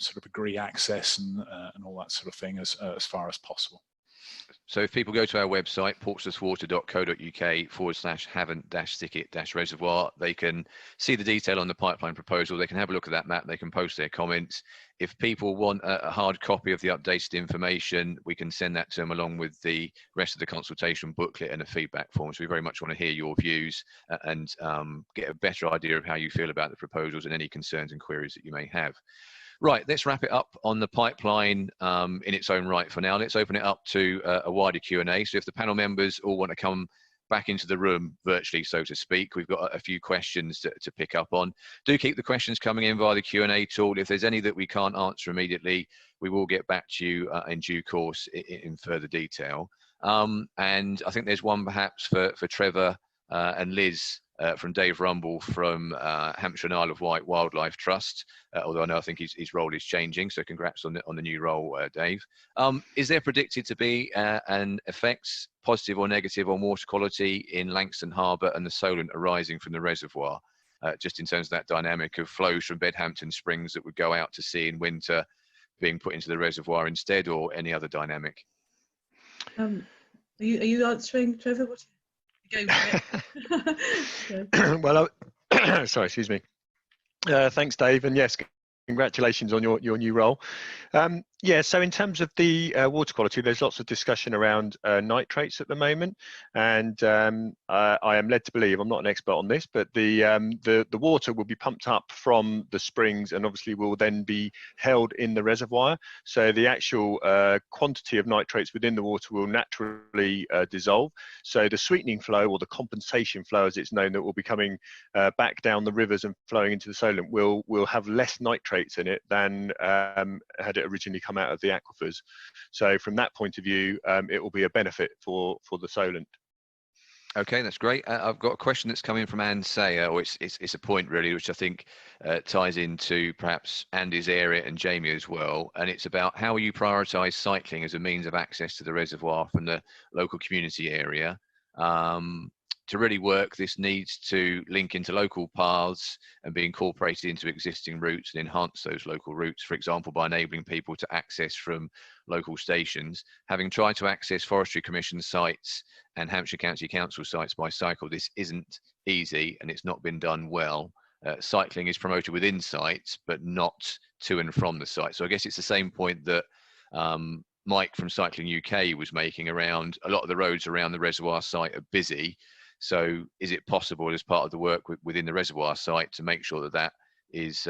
sort of agree access and all that sort of thing as far as possible. So if people go to our website, portsmouthwater.co.uk/Havant-Thicket-Reservoir, they can see the detail on the pipeline proposal. They can have a look at that map. They can post their comments. If people want a hard copy of the updated information, we can send that to them along with the rest of the consultation booklet and a feedback form. So we very much want to hear your views and get a better idea of how you feel about the proposals and any concerns and queries that you may have. Right, let's wrap it up on the pipeline in its own right for now. Let's open it up to a wider Q&A. So if the panel members all want to come back into the room virtually, so to speak, we've got a few questions to pick up on. Do keep the questions coming in via the Q&A tool. If there's any that we can't answer immediately, we will get back to you in due course in further detail. And I think there's one perhaps for Trevor and Liz from Dave Rumble from Hampshire and Isle of Wight Wildlife Trust, although I think his role is changing, so congrats on the new role, Dave. Is there predicted to be an effects, positive or negative, on water quality in Langstone Harbour and the Solent arising from the reservoir, just in terms of that dynamic of flows from Bedhampton Springs that would go out to sea in winter being put into the reservoir instead, or any other dynamic? Are you answering, Trevor? What? Well, sorry, excuse me. Thanks, Dave, and yes, congratulations on your new role. Yeah, so in terms of the water quality, there's lots of discussion around nitrates at the moment, and I am led to believe, I'm not an expert on this, but the water will be pumped up from the springs and obviously will then be held in the reservoir. So the actual quantity of nitrates within the water will naturally dissolve. So the sweetening flow, or the compensation flow as it's known, that will be coming back down the rivers and flowing into the Solent will have less nitrates in it than had it originally come out of the aquifers. So from that point of view, it will be a benefit for the Solent. Okay, that's great. I've got a question that's coming from Anne Sayer, or it's a point really, which I think ties into perhaps Andy's area and Jamie as well. And it's about how you prioritise cycling as a means of access to the reservoir from the local community area. to really work, this needs to link into local paths and be incorporated into existing routes and enhance those local routes, for example, by enabling people to access from local stations. Having tried to access Forestry Commission sites and Hampshire County Council sites by cycle, this isn't easy and it's not been done well. Cycling is promoted within sites, but not to and from the site. So I guess it's the same point that Mike from Cycling UK was making around a lot of the roads around the reservoir site are busy. So is it possible as part of the work within the reservoir site to make sure that that is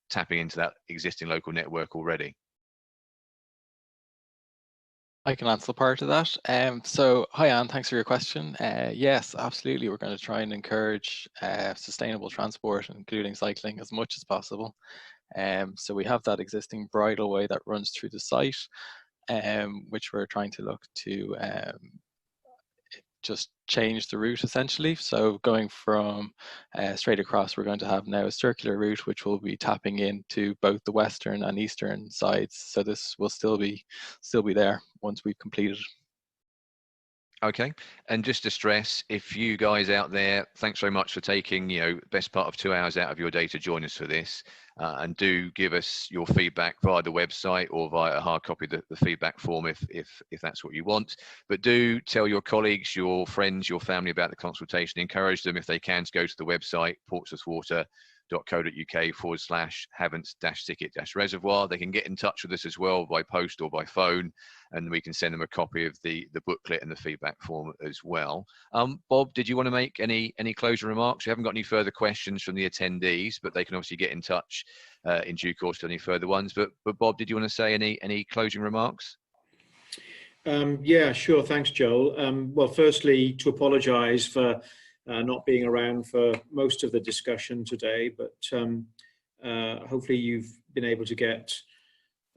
tapping into that existing local network already? I can answer part of that. So hi Anne, thanks for your question. Yes, absolutely. We're going to try and encourage sustainable transport, including cycling, as much as possible. So we have that existing bridleway that runs through the site, which we're trying to look to just change the route essentially. So going from straight across, we're going to have now a circular route which will be tapping into both the western and eastern sides. So this will still be there once we've completed. Okay, and just to stress, if you guys out there, thanks very much for taking, best part of 2 hours out of your day to join us for this, and do give us your feedback via the website or via a hard copy of the feedback form if that's what you want. But do tell your colleagues, your friends, your family about the consultation. Encourage them, if they can, to go to the website portsmouthwater.co.uk/Havant-Thicket-Reservoir. They can get in touch with us as well by post or by phone, and we can send them a copy of the booklet and the feedback form as well. Bob, did you want to make any closing remarks? We haven't got any further questions from the attendees, but they can obviously get in touch in due course to any further ones. But Bob, did you want to say any closing remarks? Yeah, sure. Thanks, Joel. Well, firstly, to apologise for not being around for most of the discussion today, but hopefully you've been able to get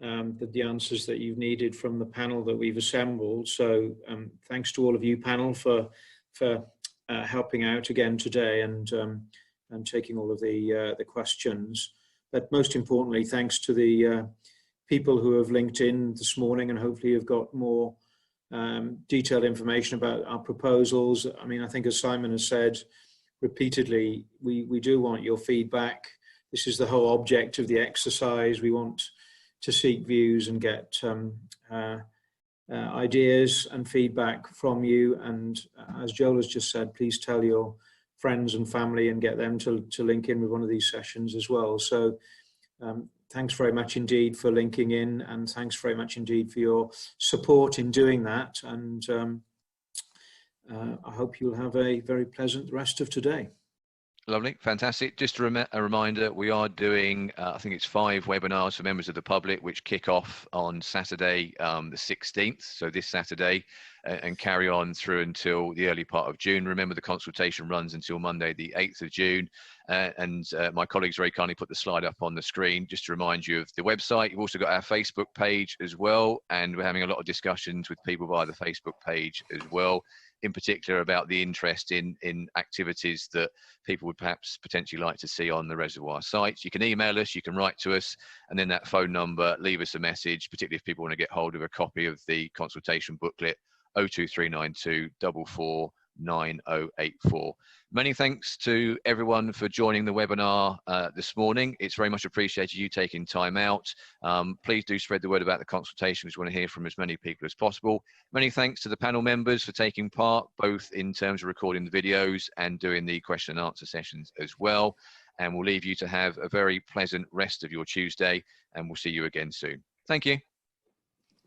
the answers that you've needed from the panel that we've assembled. So thanks to all of you panel for helping out again today and taking all of the questions. But most importantly, thanks to the people who have linked in this morning and hopefully have got more detailed information about our proposals. I mean, I think as Simon has said repeatedly, we do want your feedback. This is the whole object of the exercise. We want to seek views and get ideas and feedback from you. And as Joel has just said, please tell your friends and family and get them to link in with one of these sessions as well. So thanks very much indeed for linking in, and thanks very much indeed for your support in doing that. And I hope you'll have a very pleasant rest of today. Lovely, fantastic. Just a reminder, we are doing, I think it's 5 webinars for members of the public, which kick off on Saturday, the 16th, so this Saturday, and carry on through until the early part of June. Remember, the consultation runs until Monday, the 8th of June. And my colleagues very kindly put the slide up on the screen just to remind you of the website. You've also got our Facebook page as well, and we're having a lot of discussions with people via the Facebook page as well, in particular about the interest in activities that people would perhaps potentially like to see on the reservoir sites. You can email us, you can write to us, and then that phone number, leave us a message, particularly if people want to get hold of a copy of the consultation booklet, 02392 449084. Many thanks to everyone for joining the webinar this morning. It's very much appreciated you taking time out. Please do spread the word about the consultation, because we want to hear from as many people as possible. Many thanks to the panel members for taking part, both in terms of recording the videos and doing the question and answer sessions as well. And we'll leave you to have a very pleasant rest of your Tuesday, and we'll see you again soon. Thank you.